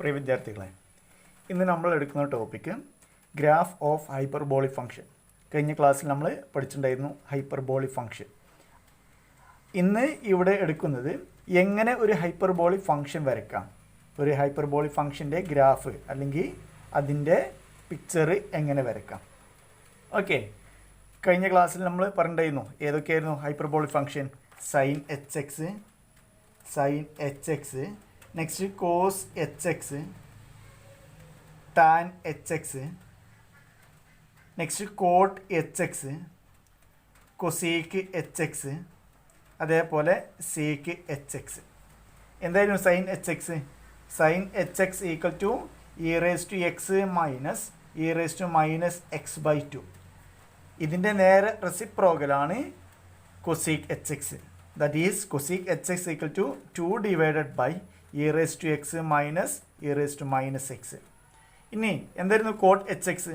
പ്രിയ വിദ്യാർത്ഥികളെ, ഇന്ന് നമ്മൾ എടുക്കുന്ന topic graph of hyperbolic function. കഴിഞ്ഞ ക്ലാസ്സിൽ നമ്മൾ പഠിച്ചിട്ടുണ്ടായിരുന്നു ഹൈപ്പർബോളിക് ഫംഗ്ഷൻ. ഇന്ന് ഇവിടെ എടുക്കുന്നത് എങ്ങനെ ഒരു ഹൈപ്പർബോളിക് ഫംഗ്ഷൻ വരയ്ക്കാം, ഒരു ഹൈപ്പർബോളിക് ഫംഗ്ഷൻ്റെ ഗ്രാഫ് അല്ലെങ്കിൽ അതിൻ്റെ പിക്ചർ എങ്ങനെ വരയ്ക്കാം. ഓക്കെ, കഴിഞ്ഞ ക്ലാസ്സിൽ നമ്മൾ പറഞ്ഞിട്ടുണ്ടായിരുന്നു ഏതൊക്കെയായിരുന്നു hyperbolic function. Sine H X, next cos H X, tan H X, next cot H X, cosec H X, അതേപോലെ സീക്ക് എച്ച് എക്സ്. എന്തായിരുന്നു sine H X? Sine H X equal to E raise to X minus E raise to minus X by two. ഇതിൻ്റെ നേരെ റെസിപ്രോക്കലാണ് cosec H X. That is cosec H X equal to 2 divided by E raise to X minus E raise to minus X. ഇനി എന്തായിരുന്നു cot H X?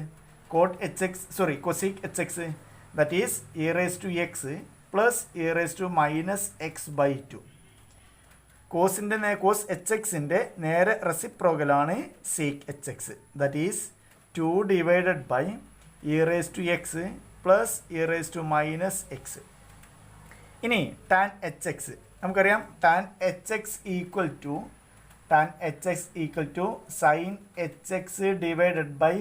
Cosec H X that is E raise to X plus E raise to minus X by two. Cos H എക്സിൻ്റെ നേരെ റെസിപ്രോക്കലാണ് sec H X. That is 2 divided by E raise to X plus E raise to minus X. ഇനി tan H X നമുക്കറിയാം. Tan H X equal to sine H X divided by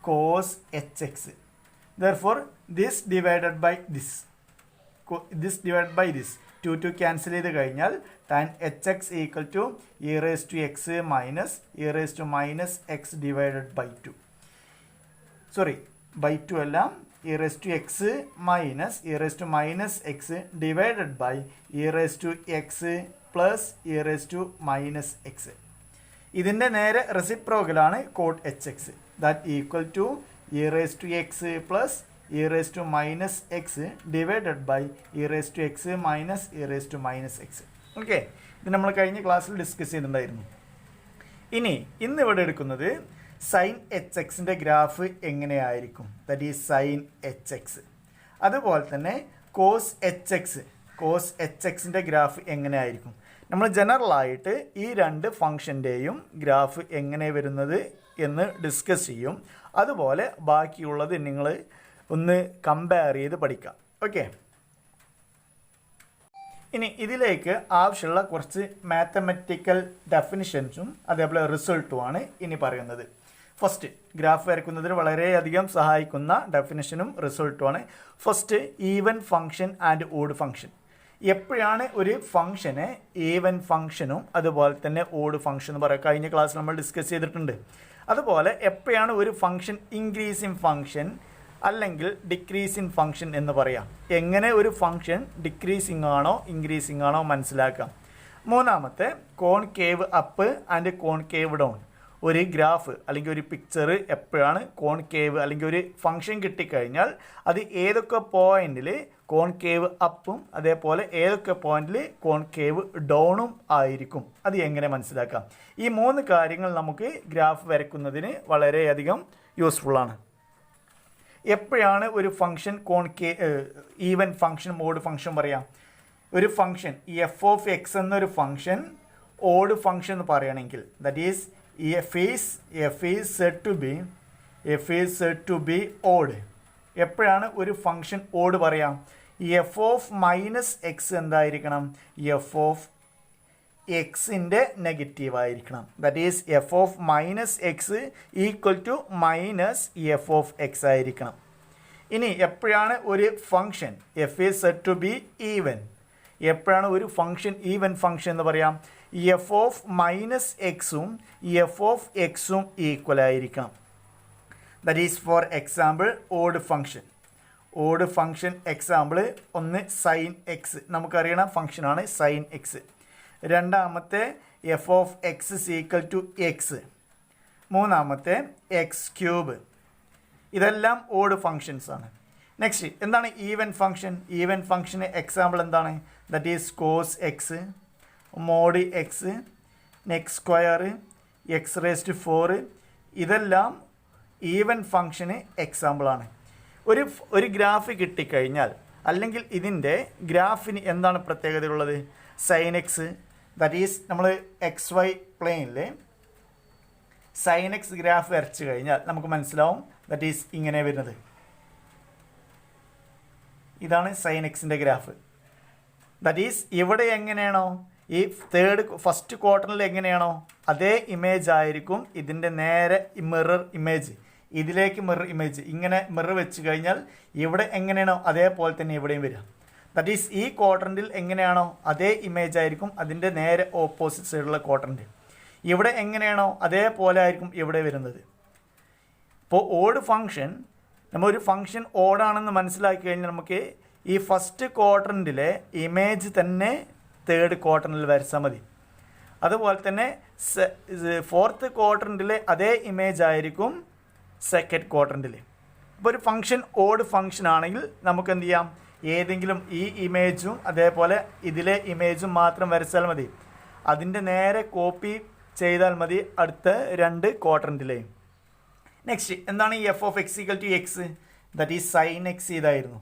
cos H X. Therefore this divided by this 2 cancel ചെയ്ത് കഴിഞ്ഞാൽ tan H X equal to E raise to X minus E raise to minus X divided by 2. By 2 അല്ല, E raise to X minus E raise to minus X divided by E raise to X plus E raise to minus X. ഇതിൻ്റെ നേരെ റെസിപ്രോക്കലാണ് cot H X. That equal to E raise to X plus E raise to minus X divided by E raise to X minus E raise to minus x. Okay, ഇത് നമ്മൾ കഴിഞ്ഞ ക്ലാസ്സിൽ discuss ചെയ്തിട്ടുണ്ടായിരുന്നു. ഇനി ഇവിടെ എടുക്കുന്നത് സൈൻ എച്ച് എക്സിൻ്റെ graph എങ്ങനെയായിരിക്കും. That is sine H x. അതുപോലെ തന്നെ കോസ് എച്ച് എക്സിൻ്റെ ഗ്രാഫ് എങ്ങനെയായിരിക്കും. നമ്മൾ ജനറലായിട്ട് ഈ രണ്ട് ഫംഗ്ഷൻ്റെയും ഗ്രാഫ് എങ്ങനെ വരുന്നത് എന്ന് ഡിസ്കസ് ചെയ്യും. അതുപോലെ ബാക്കിയുള്ളത് നിങ്ങൾ ഒന്ന് കമ്പയർ ചെയ്ത് പഠിക്കാം. ഓക്കെ, ഇനി ഇതിലേക്ക് ആവശ്യമുള്ള കുറച്ച് മാത്തമാറ്റിക്കൽ ഡെഫിനിഷൻസും അതേപോലെ റിസൾട്ടുമാണ് ഇനി പറയുന്നത്. ഫസ്റ്റ്, ഗ്രാഫ് വരയ്ക്കുന്നതിന് വളരെയധികം സഹായിക്കുന്ന ഡെഫിനിഷനും റിസൾട്ടുമാണ്. First, even function and odd function. എപ്പോഴാണ് ഒരു ഫംഗ്ഷനെ ഈവൻ ഫംഗ്ഷനും അതുപോലെ തന്നെ ഓഡ് ഫംഗ്ഷൻ എന്ന് പറയുക, കഴിഞ്ഞ ക്ലാസ്സിൽ നമ്മൾ ഡിസ്കസ് ചെയ്തിട്ടുണ്ട്. അതുപോലെ എപ്പോഴാണ് ഒരു ഫംഗ്ഷൻ ഇൻക്രീസിങ് ഫംഗ്ഷൻ അല്ലെങ്കിൽ ഡിക്രീസിങ് ഫംഗ്ഷൻ എന്ന് പറയാം. എങ്ങനെ ഒരു ഫംഗ്ഷൻ ഡിക്രീസിങ് ആണോ ഇൻക്രീസിങ് ആണോ മനസ്സിലാക്കാം. മൂന്നാമത്തെ, concave up and concave down. ഒരു ഗ്രാഫ് അല്ലെങ്കിൽ ഒരു പിക്ചർ എപ്പോഴാണ് കോൺകേവ് അല്ലെങ്കിൽ ഒരു ഫംഗ്ഷൻ കിട്ടിക്കഴിഞ്ഞാൽ അത് ഏതൊക്കെ പോയിന്റിൽ കോൺകേവ് അപ്പും അതേപോലെ ഏതൊക്കെ പോയിന്റിൽ കോൺകേവ് ഡൗണും ആയിരിക്കും, അത് എങ്ങനെ മനസ്സിലാക്കാം. ഈ 3 കാര്യങ്ങൾ നമുക്ക് ഗ്രാഫ് വരയ്ക്കുന്നതിന് വളരെയധികം യൂസ്ഫുള്ളാണ്. എപ്പോഴാണ് ഒരു function even function odd function പറയാം. ഒരു ഫംഗ്ഷൻ എഫ് ഓഫ് എക്സ് എന്നൊരു ഫംഗ്ഷൻ ഓഡ് ഫംഗ്ഷൻ എന്ന് പറയുകയാണെങ്കിൽ that is f is said to be odd. എപ്പോഴാണ് ഒരു ഫംഗ്ഷൻ ഓഡ് പറയാം. എഫ് ഓഫ് മൈനസ് എക്സ് എന്തായിരിക്കണം? എഫ് ഓഫ് എക്സിൻ്റെ നെഗറ്റീവ് ആയിരിക്കണം. That is F of minus x equal to minus f of x ആയിരിക്കണം. ഇനി എപ്പോഴാണ് ഒരു function f is said to be even. എപ്പോഴാണ് ഒരു ഫംഗ്ഷൻ ഈവൻ ഫംഗ്ഷൻ എന്ന് പറയാം? എഫ് ഓഫ് മൈനസ് എക്സും എഫ് ഓഫ് എക്സും ഈക്വൽ ആയിരിക്കണം. That is for example odd function example ഒന്ന് സൈൻ എക്സ്, നമുക്കറിയണ ഫംഗ്ഷനാണ് സൈൻ എക്സ്. രണ്ടാമത്തെ f of X equal to x. മൂന്നാമത്തെ എക്സ് ക്യൂബ്. ഇതെല്ലാം ഓഡ് ഫംഗ്ഷൻസ് ആണ്. നെക്സ്റ്റ് എന്താണ് ഈവൻ ഫംഗ്ഷൻ? ഈവൻ ഫംഗ്ഷന് എക്സാമ്പിൾ എന്താണ്? That is cos x, mod x, next square, x raise to 4. ഇതെല്ലാം ഈവൻ ഫംഗ്ഷന് എക്സാമ്പിളാണ്. ഒരു ഗ്രാഫ് കിട്ടിക്കഴിഞ്ഞാൽ അല്ലെങ്കിൽ ഇതിൻ്റെ ഗ്രാഫിന് എന്താണ് പ്രത്യേകതയുള്ളത്? സൈൻ എക്സ്, ദാറ്റ് ഈസ് നമ്മൾ എക്സ് വൈ പ്ലെയിനിൽ സൈൻ എക്സ് ഗ്രാഫ് വരച്ചു കഴിഞ്ഞാൽ നമുക്ക് മനസ്സിലാവും ദാറ്റ് ഈസ് ഇങ്ങനെ വരുന്നത്. ഇതാണ് സൈൻ എക്സിൻ്റെ ഗ്രാഫ്. ദാറ്റ് ഈസ് ഇവിടെ എങ്ങനെയാണോ ഈ ഫസ്റ്റ് ക്വാർട്ടറിൽ എങ്ങനെയാണോ അതേ ഇമേജ് ആയിരിക്കും ഇതിൻ്റെ നേരെ മിറർ ഇമേജ്, ഇതിലേക്ക് മിറർ ഇമേജ്. ഇങ്ങനെ മിറർ വെച്ച് കഴിഞ്ഞാൽ ഇവിടെ എങ്ങനെയാണോ അതേപോലെ തന്നെ ഇവിടെയും വരിക. ദാറ്റ് ഈസ് ഈ ക്വാർട്ടറിൽ എങ്ങനെയാണോ അതേ ഇമേജ് ആയിരിക്കും അതിൻ്റെ നേരെ ഓപ്പോസിറ്റ് സൈഡിലുള്ള ക്വാർട്ടറിൽ. ഇവിടെ എങ്ങനെയാണോ അതേപോലെ ആയിരിക്കും ഇവിടെ വരുന്നത്. ഇപ്പോൾ ഓഡ് ഫങ്ഷൻ, നമ്മൾ ഒരു ഫങ്ഷൻ ഓഡാണെന്ന് മനസ്സിലാക്കി കഴിഞ്ഞാൽ നമുക്ക് ഈ ഫസ്റ്റ് ക്വാർട്ടറിലെ ഇമേജ് തന്നെ തേർഡ് ക്വാർട്ടറിൽ വരച്ചാൽ മതി. അതുപോലെ തന്നെ ഫോർത്ത് ക്വാർട്ടറിലെ അതേ ഇമേജ് ആയിരിക്കും സെക്കൻഡ് ക്വാർട്ടറിൽ. ഇപ്പോൾ ഒരു ഫങ്ഷൻ ഓഡ് ഫങ്ഷൻ ആണെങ്കിൽ നമുക്ക് എന്ത് ചെയ്യാം, ഏതെങ്കിലും ഈ ഇമേജും അതേപോലെ ഇതിലെ ഇമേജും മാത്രം വരച്ചാൽ മതി. അതിൻ്റെ നേരെ കോപ്പി ചെയ്താൽ മതി അടുത്ത രണ്ട് ക്വാർട്ടറിലെയും. നെക്സ്റ്റ് എന്താണ് ഈ f of X equal to x? That is sine x ഇതായിരുന്നു.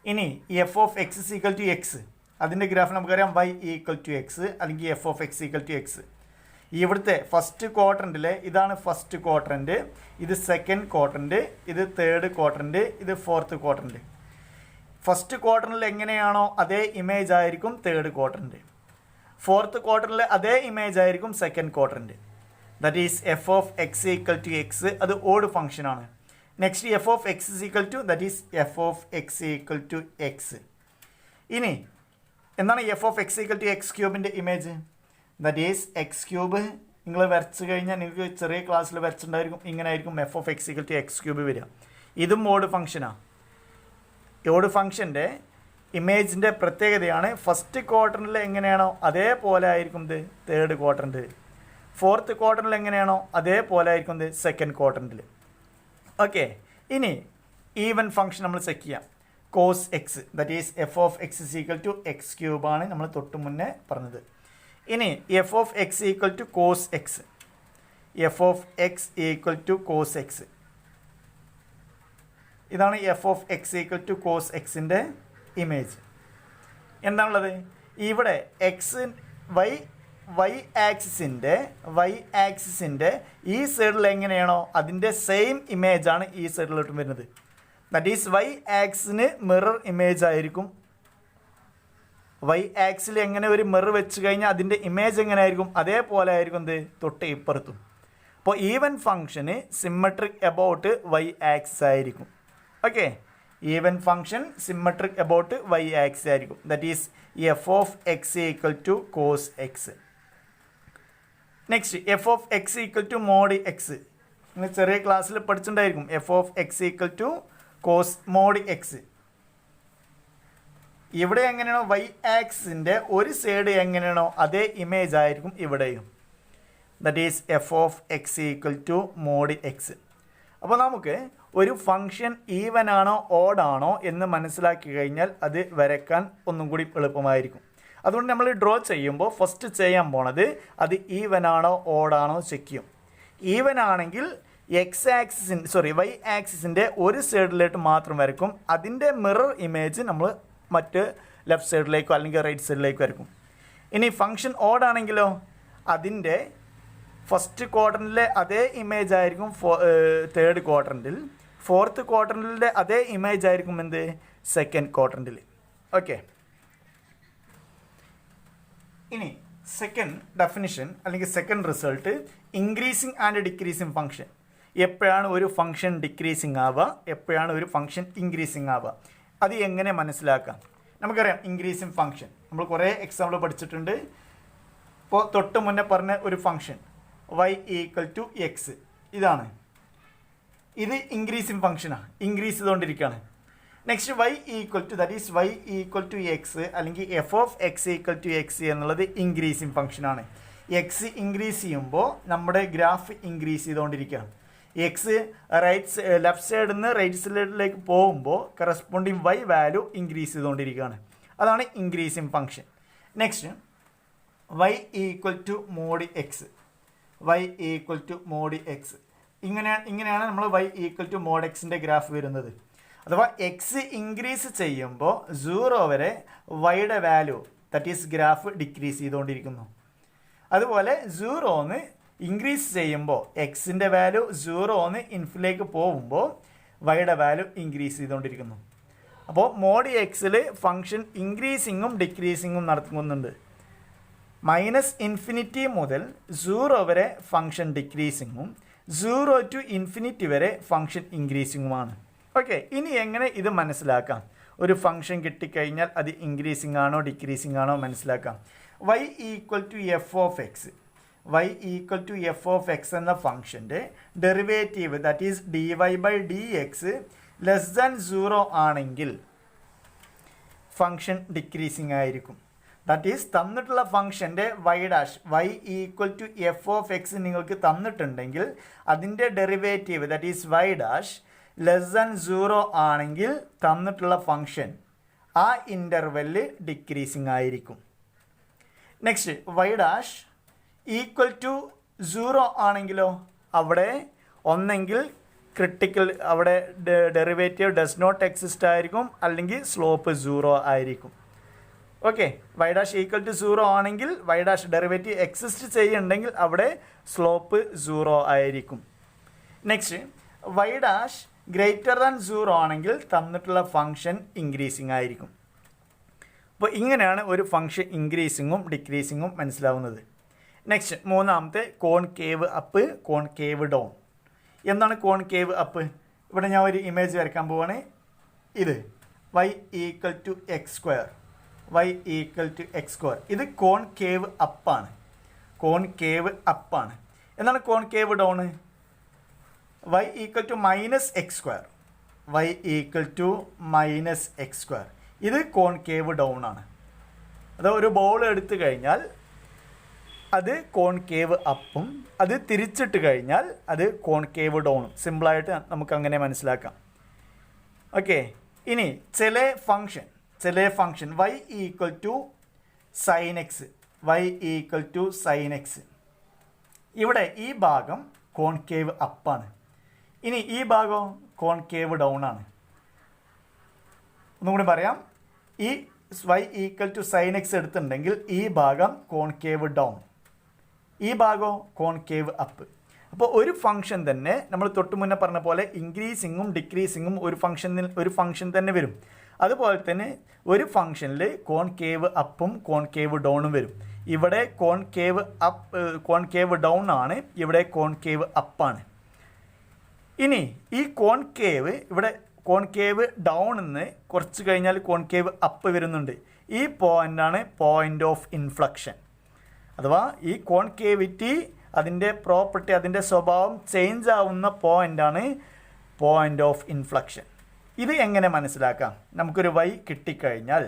ഇനി ഈ f of X equal to x, അതിൻ്റെ ഗ്രാഫ് നമുക്കറിയാം വൈ ഈക്വൽ ടു എക്സ് അല്ലെങ്കിൽ F of X equal to x. ഇവിടുത്തെ ഫസ്റ്റ് ക്വാർട്ടറിലെ ഇതാണ് ഫസ്റ്റ് ക്വാർട്ടറിൻ്റെ, ഇത് സെക്കൻഡ് ക്വാർട്ടറിൻ്റെ, ഇത് തേർഡ് ക്വാർട്ടറിൻ്റെ, ഇത് ഫോർത്ത് ക്വാർട്ടറിൻ്റെ. ഫസ്റ്റ് ക്വാർട്ടറിൽ എങ്ങനെയാണോ അതേ ഇമേജ് ആയിരിക്കും തേർഡ് ക്വാർട്ടറിൻ്റെ. ഫോർത്ത് ക്വാർട്ടറിൽ അതേ ഇമേജ് ആയിരിക്കും സെക്കൻഡ് ക്വാർട്ടറിൻ്റെ. That is F of X equal to X, അത് ഓഡ് ഫംഗ്ഷനാണ്. Next F of X equal to that is F of X equal to X. ഇനി എന്താണ് F of X equal to X ക്യൂബിൻ്റെ image? That is X cube നിങ്ങൾ വരച്ച് കഴിഞ്ഞാൽ നിങ്ങൾക്ക് ചെറിയ ക്ലാസ്സിൽ വരച്ചിട്ടുണ്ടായിരിക്കും, ഇങ്ങനെ ആയിരിക്കും F of X equal to X cube വരിക. ഇതും ഓഡ് ഫംഗ്ഷനാണ്. ഓഡ് ഫംഗ്ഷൻ്റെ ഇമേജിൻ്റെ പ്രത്യേകതയാണ് ഫസ്റ്റ് ക്വാർട്ടറിൽ എങ്ങനെയാണോ അതേപോലെ ആയിരിക്കും ഇത് തേർഡ് ക്വാർട്ടറിൽ. ഫോർത്ത് ക്വാർട്ടറിൽ എങ്ങനെയാണോ അതേപോലെ ആയിരിക്കും ഇത് സെക്കൻഡ് ക്വാർട്ടറിൽ. ഓക്കെ, ഇനി ഈവൻ ഫംഗ്ഷൻ നമ്മൾ ചെക്ക് ചെയ്യാം. Cos X that is F of X is equal to X ക്യൂബാണ് നമ്മൾ തൊട്ട് മുന്നേ പറഞ്ഞത്. ഇനി F of X equal to cos X, F of X equal to cos X. ഇതാണ് F of X equal to cos എക്സിൻ്റെ image. എന്താണുള്ളത് ഇവിടെ എക്സ് വൈ ആക്സിസിൻ്റെ ഈ സൈഡിൽ എങ്ങനെയാണോ അതിൻ്റെ സെയിം ഇമേജാണ് ഈ സൈഡിലോട്ടും വരുന്നത്. ദാറ്റ് ഈസ് വൈ ആക്സിന് മിറർ ഇമേജ് ആയിരിക്കും. വൈ ആക്സിൽ എങ്ങനെ ഒരു മിറർ വെച്ച് കഴിഞ്ഞാൽ അതിൻ്റെ ഇമേജ് എങ്ങനെ ആയിരിക്കും അതേപോലെ ആയിരിക്കും ഇത് തൊട്ട് ഇപ്പുറത്തും. അപ്പോൾ ഈവൻ ഫംഗ്ഷന് സിമ്മട്രിക് എബൌട്ട് വൈ ആക്സിസ് ആയിരിക്കും. Okay, even function symmetric about Y axis ആയിരിക്കും. That is F of X equal to cos X. Next F of X equal to mod X. നിങ്ങൾ ചെറിയ ക്ലാസ്സിൽ പഠിച്ചിട്ടുണ്ടായിരിക്കും F of X equal to cos mod X. ഇവിടെ എങ്ങനെയാണോ Y ആക്സിൻ്റെ ഒരു side എങ്ങനെയാണോ അതേ ഇമേജ് ആയിരിക്കും ഇവിടെയും. That is F of X equal to mod x. അപ്പോൾ നമുക്ക് ഒരു ഫംഗ്ഷൻ ഈവൻ ആണോ ഓഡ് ആണോ എന്ന് മനസ്സിലാക്കി കഴിഞ്ഞാൽ അത് വരയ്ക്കാൻ ഒന്നും കൂടി എളുപ്പമായിരിക്കും. അതുകൊണ്ട് നമ്മൾ ഡ്രോ ചെയ്യുമ്പോൾ ഫസ്റ്റ് ചെയ്യാൻ പോണത് അത് ഈവൻ ആണോ ഓഡ് ആണോ ചെക്ക് ചെയ്യും. ഈവൻ ആണെങ്കിൽ വൈ ആക്സിസിൻ്റെ ഒരു സൈഡിലേക്ക് മാത്രം വരയ്ക്കും. അതിൻ്റെ മിറർ ഇമേജ് നമ്മൾ മറ്റ് ലെഫ്റ്റ് സൈഡിലേക്കോ അല്ലെങ്കിൽ റൈറ്റ് സൈഡിലേക്കോ വരയ്ക്കും. ഇനി ഫംഗ്ഷൻ ഓഡ് ആണെങ്കിലോ അതിൻ്റെ ഫസ്റ്റ് ക്വാർട്ടറിലെ അതേ ഇമേജ് ആയിരിക്കും തേർഡ് ക്വാർട്ടറിൽ. ഫോർത്ത് ക്വാർട്ടറിലെ അതേ ഇമേജ് ആയിരിക്കും എന്ത് സെക്കൻഡ് ക്വാർട്ടറിൽ. ഓക്കെ, ഇനി സെക്കൻഡ് ഡെഫിനിഷൻ അല്ലെങ്കിൽ second result increasing and decreasing function. എപ്പോഴാണ് ഒരു ഫംഗ്ഷൻ ഡിക്രീസിങ് ആവുക, എപ്പോഴാണ് ഒരു ഫംഗ്ഷൻ ഇൻക്രീസിങ് ആവുക, അത് എങ്ങനെ മനസ്സിലാക്കാം? നമുക്കറിയാം ഇൻക്രീസിങ് ഫംഗ്ഷൻ നമ്മൾ കുറേ എക്സാമ്പിൾ പഠിച്ചിട്ടുണ്ട്. ഇപ്പോൾ തൊട്ട് മുന്നേ പറഞ്ഞ ഒരു function y equal to X, ഇതാണ്. ഇത് ഇൻക്രീസിങ് ഫംഗ്ഷനാണ്, ഇൻക്രീസ് ചെയ്തുകൊണ്ടിരിക്കുകയാണ്. Next y equal to that is y equal to X അല്ലെങ്കിൽ F of X equal to X എന്നുള്ളത് ഇൻക്രീസിങ് ഫംഗ്ഷനാണ്. എക്സ് ഇൻക്രീസ് ചെയ്യുമ്പോൾ നമ്മുടെ ഗ്രാഫ് ഇൻക്രീസ് ചെയ്തുകൊണ്ടിരിക്കുകയാണ്. എക്സ് ലെഫ്റ്റ് സൈഡിൽ നിന്ന് റൈറ്റ് സൈഡിലേക്ക് പോകുമ്പോൾ കറസ്പോണ്ടിങ് y വാല്യൂ ഇൻക്രീസ് ചെയ്തുകൊണ്ടിരിക്കുകയാണ്. അതാണ് increasing function. Next y equal to mod X, y equal to mod X. ഇങ്ങനെയാണ് നമ്മൾ y ഈക്വൽ ടു മോഡ് എക്സിൻ്റെ ഗ്രാഫ് വരുന്നത്. അഥവാ എക്സ് ഇൻക്രീസ് ചെയ്യുമ്പോൾ 0 വരെ വൈയുടെ value that is graph decrease ചെയ്തുകൊണ്ടിരിക്കുന്നു. അതുപോലെ 0ന്ന് ഇൻക്രീസ് ചെയ്യുമ്പോൾ എക്സിൻ്റെ വാല്യൂ 0 ഇൻഫിലേക്ക് പോകുമ്പോൾ വൈയുടെ വാല്യൂ ഇൻക്രീസ് ചെയ്തുകൊണ്ടിരിക്കുന്നു. അപ്പോൾ മോഡ് എക്സിൽ ഫംഗ്ഷൻ ഇൻക്രീസിങ്ങും ഡിക്രീസിങ്ങും നടത്തുന്നുണ്ട്. -∞ മുതൽ 0 വരെ ഫംഗ്ഷൻ ഡിക്രീസിങ്ങും 0 to ∞ വരെ ഫംഗ്ഷൻ ഇൻക്രീസിങ്ങുമാണ്. ഓക്കെ, ഇനി എങ്ങനെ ഇത് മനസ്സിലാക്കാം? ഒരു ഫംഗ്ഷൻ കിട്ടിക്കഴിഞ്ഞാൽ അത് ഇൻക്രീസിങ് ആണോ ഡിക്രീസിങ് ആണോ മനസ്സിലാക്കാം. y = f of x. y = f of x എന്ന ഫംഗ്ഷൻ്റെ ഡെറിവേറ്റീവ് ദാറ്റ് ഈസ് dy/dx <0 ആണെങ്കിൽ ഫംഗ്ഷൻ ഡിക്രീസിങ് ആയിരിക്കും. ദാറ്റ് ഈസ് തന്നിട്ടുള്ള ഫംഗ്ഷൻ്റെ y' y f of x നിങ്ങൾക്ക് തന്നിട്ടുണ്ടെങ്കിൽ അതിൻ്റെ ഡെറിവേറ്റീവ് ദാറ്റ് ഈസ് y' <0 ആണെങ്കിൽ തന്നിട്ടുള്ള ഫംഗ്ഷൻ ആ ഇൻ്റർവെല്ലിൽ ഡിക്രീസിങ് ആയിരിക്കും. നെക്സ്റ്റ് y' = 0 ആണെങ്കിലോ അവിടെ ഒന്നെങ്കിൽ ക്രിട്ടിക്കൽ അവിടെ ഡെറിവേറ്റീവ് ഡസ് നോട്ട് എക്സിസ്റ്റ് ആയിരിക്കും, അല്ലെങ്കിൽ സ്ലോപ്പ് 0 ആയിരിക്കും. ഓക്കെ, y' = 0 ആണെങ്കിൽ y' ഡെറിവേറ്റീവ് എക്സിസ്റ്റ് ചെയ്യുന്നുണ്ടെങ്കിൽ അവിടെ സ്ലോപ്പ് 0 ആയിരിക്കും. നെക്സ്റ്റ് y' < 0 ആണെങ്കിൽ തന്നിട്ടുള്ള ഫംഗ്ഷൻ ഇൻക്രീസിങ് ആയിരിക്കും. അപ്പോൾ ഇങ്ങനെയാണ് ഒരു ഫംഗ്ഷൻ ഇൻക്രീസിങ്ങും ഡിക്രീസിങ്ങും മനസ്സിലാവുന്നത്. നെക്സ്റ്റ് മൂന്നാമത്തെ കോൺകേവ് അപ്പ്, കോൺകേവ് ഡൗൺ. എന്താണ് കോൺകേവ് അപ്പ്? ഇവിടെ ഞാൻ ഒരു ഇമേജ് വരയ്ക്കാൻ പോവാണ്. ഇത് y = x², y = x². ഇത് കോൺകേവ് അപ്പാണ്, കോൺകേവ് അപ്പാണ്. എന്താണ് concave down? y = -x², y = -x². ഇത് കോൺകേവ് ഡൗൺ ആണ്. അത് ഒരു ബോൾ എടുത്തു കഴിഞ്ഞാൽ അത് കോൺകേവ് അപ്പും അത് തിരിച്ചിട്ട് കഴിഞ്ഞാൽ അത് കോൺകേവ് ഡൗണും. സിമ്പിളായിട്ട് നമുക്ക് അങ്ങനെ മനസ്സിലാക്കാം. ഓക്കെ, ഇനി ചില function y = sin x, y = sin x. ഇവിടെ ഈ ഭാഗം കോൺകേവ് അപ്പാണ്, ഇനി ഈ ഭാഗം കോൺകേവ് ഡൗൺ ആണ്. ഒന്നും കൂടി പറയാം, ഈ y = sin x എടുത്തിട്ടുണ്ടെങ്കിൽ ഈ ഭാഗം കോൺകേവ് ഡൗൺ, ഈ ഭാഗം കോൺകേവ് അപ്പ്. അപ്പോൾ ഒരു ഫംഗ്ഷൻ തന്നെ നമ്മൾ തൊട്ട് മുന്നേ പറഞ്ഞ പോലെ ഇൻക്രീസിങ്ങും ഡിക്രീസിങ്ങും ഒരു ഫംഗ്ഷൻ തന്നെ വരും. അതുപോലെ തന്നെ ഒരു ഫംഗ്ഷനിൽ കോൺകേവ് അപ്പും കോൺകേവ് ഡൗണും വരും. ഇവിടെ കോൺകേവ് ഡൗൺ ആണ്, ഇവിടെ കോൺകേവ് അപ്പാണ്. ഇനി ഈ കോൺകേവ് ഇവിടെ കോൺകേവ് ഡൗൺ നിന്ന് കുറച്ച് കഴിഞ്ഞാൽ കോൺകേവ് അപ്പ് വരുന്നുണ്ട്. ഈ പോയിൻ്റാണ് പോയിൻ്റ് ഓഫ് ഇൻഫ്ലക്ഷൻ. അഥവാ ഈ കോൺകേവിറ്റി അതിൻ്റെ പ്രോപ്പർട്ടി അതിൻ്റെ സ്വഭാവം ചേഞ്ച് ആവുന്ന പോയിൻ്റാണ് പോയിൻ്റ് ഓഫ് ഇൻഫ്ലക്ഷൻ. ഇത് എങ്ങനെ മനസ്സിലാക്കാം? നമുക്കൊരു y കിട്ടിക്കഴിഞ്ഞാൽ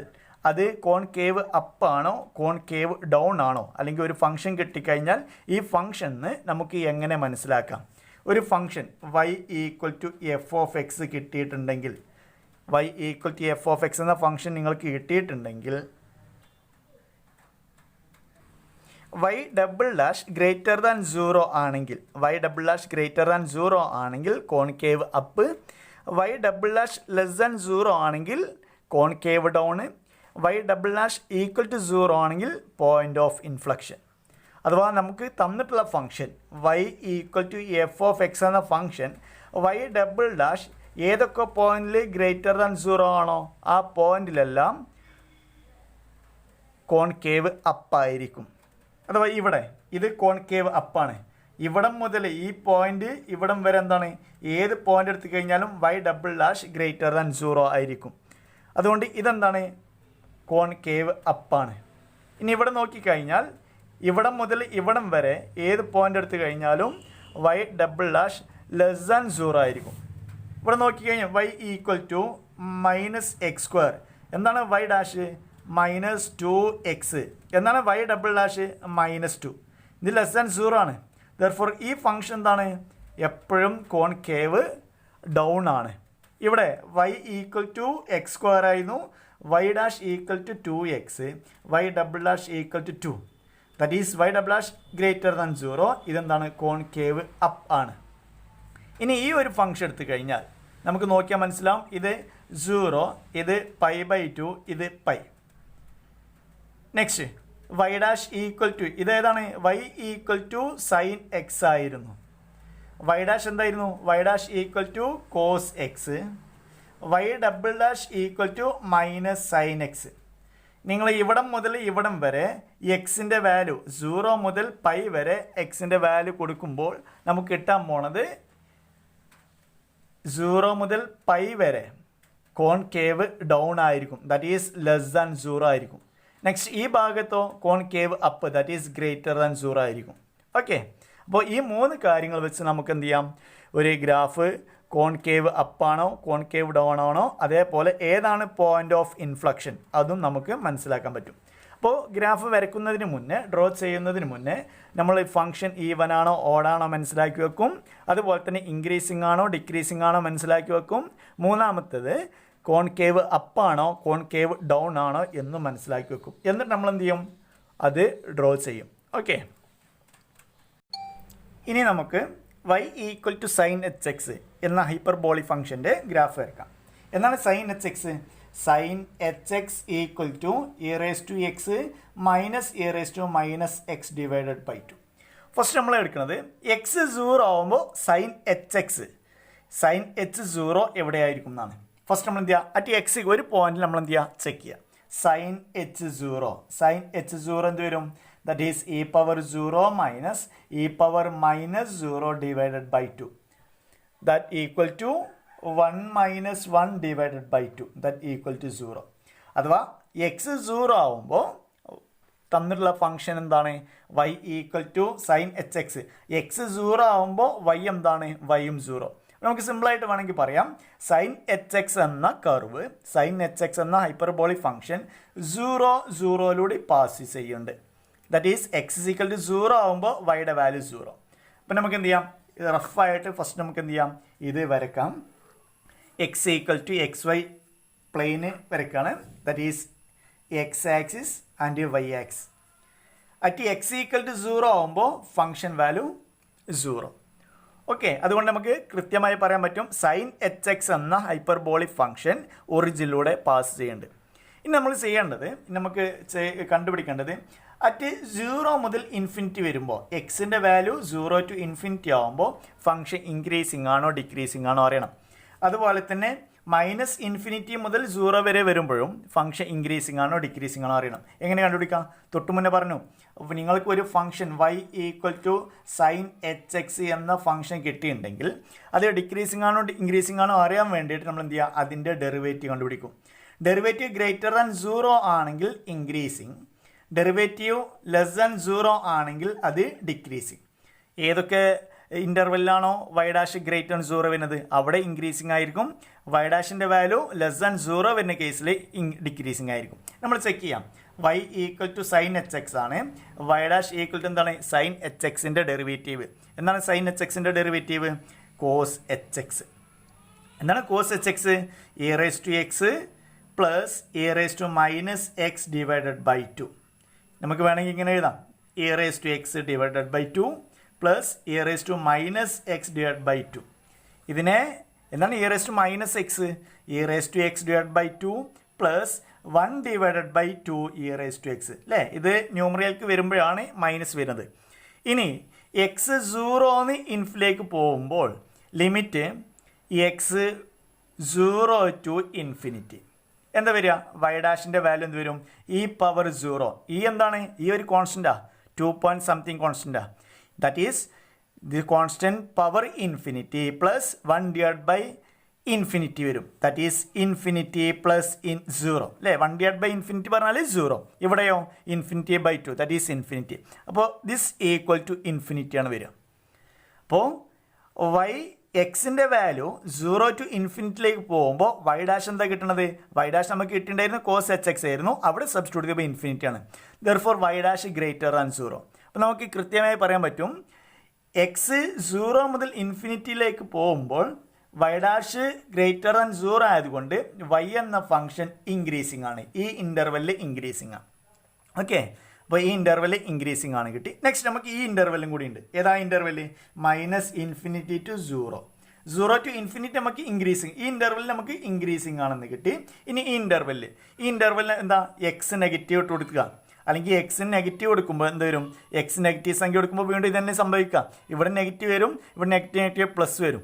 അത് കോൺകേവ് അപ്പാണോ കോൺകേവ് ഡൗൺ ആണോ, അല്ലെങ്കിൽ ഒരു ഫംഗ്ഷൻ കിട്ടിക്കഴിഞ്ഞാൽ ഈ ഫംഗ്ഷന് നമുക്ക് എങ്ങനെ മനസ്സിലാക്കാം? ഒരു function y = f of x കിട്ടിയിട്ടുണ്ടെങ്കിൽ, y = f of x എന്ന ഫംഗ്ഷൻ നിങ്ങൾക്ക് കിട്ടിയിട്ടുണ്ടെങ്കിൽ y" < 0 ആണെങ്കിൽ, y" < 0 ആണെങ്കിൽ കോൺകേവ് അപ്പ്, y" < 0 ആണെങ്കിൽ കോൺകേവ് ഡൗൺ, y" = 0 ആണെങ്കിൽ പോയിൻ്റ് ഓഫ് ഇൻഫ്ലക്ഷൻ. അഥവാ നമുക്ക് തന്നിട്ടുള്ള function y = f of x എന്ന ഫംഗ്ഷൻ y" ഏതൊക്കെ പോയിന്റിൽ < 0 ആണോ ആ പോയിന്റിലെല്ലാം കോൺകേവ് അപ്പായിരിക്കും. അഥവാ ഇവിടെ ഇത് കോൺകേവ് അപ്പാണ്. ഇവിടം മുതൽ ഈ പോയിന്റ് ഇവിടം വരെ എന്താണ്, ഏത് പോയിന്റ് എടുത്തു കഴിഞ്ഞാലും y" < 0 ആയിരിക്കും. അതുകൊണ്ട് ഇതെന്താണ്, കോൺകേവ് അപ്പാണ്. ഇനി ഇവിടെ നോക്കിക്കഴിഞ്ഞാൽ ഇവിടം മുതൽ ഇവിടം വരെ ഏത് പോയിന്റ് എടുത്തു കഴിഞ്ഞാലും y" < 0 ആയിരിക്കും. ഇവിടെ നോക്കിക്കഴിഞ്ഞാൽ y = -x². എന്താണ് y'? -2x. എന്താണ് y" -2? ഇത് <0 ആണ്. ദെർഫോർ ഈ ഫംഗ്ഷൻ എന്താണ്, എപ്പോഴും കോൺകേവ് ഡൗൺ ആണ്. ഇവിടെ y = x² ആയിരുന്നു, y' = 2x, y" = 2. That is y" < 0. ഇതെന്താണ്, കോൺകേവ് അപ്പ് ആണ്. ഇനി ഈ ഒരു ഫംഗ്ഷൻ എടുത്തു കഴിഞ്ഞാൽ നമുക്ക് നോക്കിയാൽ മനസ്സിലാവും, ഇത് 0, ഇത് π/2, ഇത് π. Next y dash equal to ഇതേതാണ് y equal to sine x ആയിരുന്നു. വൈ ഡാഷ് എന്തായിരുന്നു? Y dash equal to cos x. Y double dash equal to minus sine x. നിങ്ങൾ ഇവിടം മുതൽ ഇവിടം വരെ എക്സിൻ്റെ വാല്യൂ 0 മുതൽ പൈ വരെ എക്സിൻ്റെ വാല്യൂ കൊടുക്കുമ്പോൾ നമുക്ക് കിട്ടാൻ പോണത് 0 മുതൽ പൈ വരെ കോൺകേവ് ഡൗൺ ആയിരിക്കും, ദാറ്റ് ഈസ് ലെസ് ദാൻ 0 ആയിരിക്കും. നെക്സ്റ്റ് ഈ ഭാഗത്തോ concave up, that is greater than 0 ആയിരിക്കും. ഓക്കെ, അപ്പോൾ ഈ 3 കാര്യങ്ങൾ വെച്ച് നമുക്ക് എന്ത് ചെയ്യാം? ഒരു ഗ്രാഫ് കോൺകേവ് അപ്പാണോ കോൺകേവ് ഡൗൺ ആണോ, അതേപോലെ ഏതാണ് പോയിന്റ് ഓഫ് ഇൻഫ്ലക്ഷൻ അതും നമുക്ക് മനസ്സിലാക്കാൻ പറ്റും. അപ്പോൾ ഗ്രാഫ് വരയ്ക്കുന്നതിന് മുന്നേ, ഡ്രോ ചെയ്യുന്നതിന് മുന്നേ നമ്മൾ ഫംഗ്ഷൻ ഈവൻ ആണോ ഓഡാണോ മനസ്സിലാക്കി വെക്കും. അതുപോലെ തന്നെ ഇൻക്രീസിങ് ആണോ ഡിക്രീസിങ് ആണോ മനസ്സിലാക്കി വെക്കും. മൂന്നാമത്തേത് കോൺകേവ് അപ്പാണോ കോൺകേവ് ഡൗൺ ആണോ എന്ന് മനസ്സിലാക്കി വെക്കും. എന്നിട്ട് നമ്മൾ എന്ത് ചെയ്യും? അത് ഡ്രോ ചെയ്യും. ഓക്കെ, ഇനി നമുക്ക് y equal to sine H x എന്ന ഹൈപ്പർബോളിക് ഫംഗ്ഷൻ്റെ ഗ്രാഫ് വരയ്ക്കാം. എന്താണ് sine H X? Sine H X equal to E raise to X minus E raise to minus X divided by 2. First നമ്മൾ എടുക്കുന്നത് x 0 ആവുമ്പോൾ sine H X, sine h 0 എവിടെയായിരിക്കും എന്നാണ്. First നമ്മൾ എന്ത് ചെയ്യുക? അറ്റ് എക്സ് ഒരു പോയിന്റിൽ നമ്മൾ എന്ത് ചെയ്യുക? ചെക്ക് ചെയ്യുക. സൈൻ എച്ച് 0, സൈൻ എച്ച് 0 എന്ത് വരും? That is e power 0 minus e power minus 0 divided by 2. That equal to 1 minus 1 divided by 2. That equal to 0. അഥവാ എക്സ് 0 ആവുമ്പോൾ തന്നിട്ടുള്ള ഫംഗ്ഷൻ എന്താണ്? y equal to sine H x. X 0 ആവുമ്പോൾ y എന്താണ്? വൈയും 0. നമുക്ക് സിമ്പിളായിട്ട് വേണമെങ്കിൽ പറയാം, സൈൻ എച്ച് എക്സ് എന്ന കർവ്, സൈൻ എച്ച് എക്സ് എന്ന ഹൈപ്പർബോളിക് ഫംഗ്ഷൻ 0 പാസ് ചെയ്യുന്നുണ്ട്. That is x is equal to 0 ആകുമ്പോൾ വൈയുടെ വാല്യൂ 0. അപ്പം നമുക്ക് എന്ത് ചെയ്യാം? ഇത് റഫായിട്ട് ഫസ്റ്റ് നമുക്ക് എന്ത് ചെയ്യാം? ഇത് വരക്കാം. X equal to x y plane വരക്കാണ്. That is x axis and y axis. At x equal to 0 ആകുമ്പോൾ ഫംഗ്ഷൻ വാല്യൂ 0. ഓക്കെ, അതുകൊണ്ട് നമുക്ക് കൃത്യമായി പറയാൻ പറ്റും സൈൻ എച്ച് എക്സ് എന്ന ഹൈപ്പർബോളിക് ഫംഗ്ഷൻ ഒറിജിനിലൂടെ പാസ് ചെയ്യുന്നുണ്ട്. ഇനി നമ്മൾ ചെയ്യേണ്ടത്, നമുക്ക് കണ്ടുപിടിക്കേണ്ടത് അറ്റ് 0 മുതൽ ഇൻഫിനിറ്റി വരുമ്പോൾ എക്സിൻ്റെ വാല്യൂ 0 ടു ഇൻഫിനിറ്റി ആകുമ്പോൾ ഫംഗ്ഷൻ ഇൻക്രീസിങ് ആണോ ഡിക്രീസിങ് ആണോ അറിയണം. അതുപോലെ തന്നെ മൈനസ് ഇൻഫിനിറ്റി മുതൽ 0 വരെ വരുമ്പോഴും ഫംഗ്ഷൻ ഇൻക്രീസിങ് ആണോ ഡിക്രീസിങ് ആണോ അറിയണം. എങ്ങനെ കണ്ടുപിടിക്കാം? തൊട്ട് മുന്നേ പറഞ്ഞു, അപ്പോൾ നിങ്ങൾക്ക് ഒരു function y equal to sine H x എന്ന ഫംഗ്ഷൻ കിട്ടിയിട്ടുണ്ടെങ്കിൽ അത് ഡിക്രീസിങ് ആണോ ഇൻക്രീസിങ് ആണോ അറിയാൻ വേണ്ടിയിട്ട് നമ്മൾ എന്ത് ചെയ്യുക? അതിൻ്റെ ഡെറിവേറ്റീവ് കണ്ടുപിടിക്കും. ഡെറിവേറ്റീവ് ഗ്രേറ്റർ ദാൻ 0 ആണെങ്കിൽ ഇൻക്രീസിങ്, ഡെറിവേറ്റീവ് ലെസ് ദാൻ 0 ആണെങ്കിൽ അത് ഡിക്രീസിങ്. ഏതൊക്കെ ഇൻ്റർവെല്ലാണോ വൈ ഡാഷ് ഗ്രേറ്റർ ദാൻ 0 വരുന്നത് അവിടെ ഇൻക്രീസിങ് ആയിരിക്കും. വൈ ഡാഷിൻ്റെ വാല്യൂ ലെസ് ദാൻ 0 വരുന്ന കേസിൽ ഡിക്രീസിങ് ആയിരിക്കും. നമ്മൾ ചെക്ക് ചെയ്യാം. y equal to sine H x ആണ്. വൈ ഡാഷ് ഈക്വൽ ടു എന്താണ്? സൈൻ എച്ച് എക്സിൻ്റെ ഡെറിവേറ്റീവ്. എന്താണ് സൈൻ എച്ച് എക്സിൻ്റെ ഡെറിവേറ്റീവ്? Cos H x. എന്താണ് cos H x? E raise to X plus e raise to minus X divided by 2. നമുക്ക് വേണമെങ്കിൽ ഇങ്ങനെ എഴുതാം, e raise to x divided by 2 plus e raise to minus x divide by 2. ഇതിനെ എന്താണ് e raise to minus x? E raise to x divide by 2 plus 1 divided by 2 e raise to x അല്ലേ? ഇത് ന്യൂമറിയൽക്ക് വരുമ്പോഴാണ് minus വരുന്നത്. ഇനി X 0 ഇൻഫിലേക്ക് പോകുമ്പോൾ limit X 0 to infinity എന്താ വരിക? വൈ ഡാഷിൻ്റെ വാല്യൂ എന്ത് വരും? E power 0. ഈ എന്താണ്? ഈ ഒരു കോൺസ്റ്റൻറ്റാ, 2 പോയിൻറ്റ് സംതിങ് കോൺസ്റ്റൻറ്റാ. That is the constant power infinity plus 1 divide by infinity വരും. ദാറ്റ് ഈസ് ഇൻഫിനിറ്റി പ്ലസ് 0 അല്ലേ? 1 ഡിവൈഡ് ബൈ ഇൻഫിനിറ്റി പറഞ്ഞാൽ 0. ഇവിടെയോ infinity by 2, that is infinity. അപ്പോൾ ദിസ് ഈക്വൽ ടു ഇൻഫിനിറ്റിയാണ് വരിക. അപ്പോൾ വൈ എക്സിൻ്റെ വാല്യൂ 0 ടു ഇൻഫിനിറ്റിയിലേക്ക് പോകുമ്പോൾ വൈ ഡാഷ് എന്താ കിട്ടുന്നത്? വൈ ഡാഷ് നമുക്ക് കിട്ടിയിട്ടുണ്ടായിരുന്നു കോസ് എച്ച് എക്സ് ആയിരുന്നു, അവിടെ സബ്സ്റ്റിറ്റ്യൂട്ട് ചെയ്യുമ്പോൾ ഇൻഫിനിറ്റി ആണ്. Therefore y dash greater than 0. അപ്പോൾ നമുക്ക് കൃത്യമായി പറയാൻ പറ്റും എക്സ് 0 മുതൽ ഇൻഫിനിറ്റിയിലേക്ക് പോകുമ്പോൾ വൈ ഡാഷ് ഗ്രേറ്റർ ദാൻ 0 ആയതുകൊണ്ട് വൈ എന്ന ഫംഗ്ഷൻ ഇൻക്രീസിങ് ആണ്. ഈ ഇൻ്റർവെല്ലിൽ ഇൻക്രീസിങ് ആണ്. ഓക്കെ, അപ്പോൾ ഈ ഇൻ്റർവെല്ലിൽ ഇൻക്രീസിങ് ആണ് കിട്ടി. നെക്സ്റ്റ് നമുക്ക് ഈ ഇൻ്റർവെല്ലും കൂടി ഉണ്ട്. ഏതാ interval? Minus infinity to 0 to infinity നമുക്ക് ഇൻക്രീസിങ്, ഈ ഇൻ്റർവെല്ലിൽ നമുക്ക് ഇൻക്രീസിങ് ആണെന്ന് കിട്ടി. ഇനി ഈ ഇൻ്റർവെല്ലിൽ എന്താ? എക്സ് നെഗറ്റീവ് ഇട്ട് കൊടുക്കുക. അല്ലെങ്കിൽ എക്സിന് നെഗറ്റീവ് കൊടുക്കുമ്പോൾ എന്ത് വരും? എക്സ് നെഗറ്റീവ് സംഖ്യ കൊടുക്കുമ്പോൾ വീണ്ടും ഇതന്നെ സംഭവിക്കാം. ഇവിടെ നെഗറ്റീവ് വരും, ഇവിടെ നെഗറ്റീവ് പ്ലസ് വരും,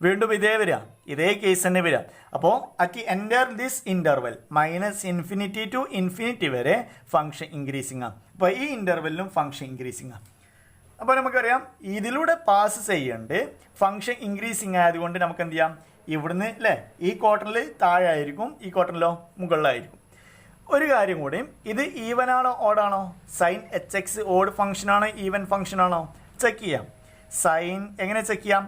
വീണ്ടും ഇതേ വരിക, ഇതേ കേസ് തന്നെ വരിക. അപ്പോൾ at enter this interval -∞ to infinity വരെ ഫംഗ്ഷൻ ഇൻക്രീസിങ് ആണ്. അപ്പോൾ ഈ ഇൻ്റർവെല്ലിലും ഫംഗ്ഷൻ ഇൻക്രീസിങ് ആണ്. അപ്പോൾ നമുക്കറിയാം ഇതിലൂടെ പാസ് ചെയ്യേണ്ട ഫംഗ്ഷൻ ഇൻക്രീസിങ് ആയതുകൊണ്ട് നമുക്ക് എന്ത് ചെയ്യാം? ഇവിടുന്ന് അല്ലേ ഈ ക്വാർട്ടറിൽ താഴെ ആയിരിക്കും, ഈ ക്വാർട്ടറിലോ മുകളിലായിരിക്കും. ഒരു കാര്യം കൂടി, ഇത് ഈവൻ ആണോ ഓഡാണോ? Sine H x odd function ആണോ ഈവൻ ഫംഗ്ഷൻ ആണോ? ചെക്ക് ചെയ്യാം. സൈൻ എങ്ങനെ ചെക്ക് ചെയ്യാം?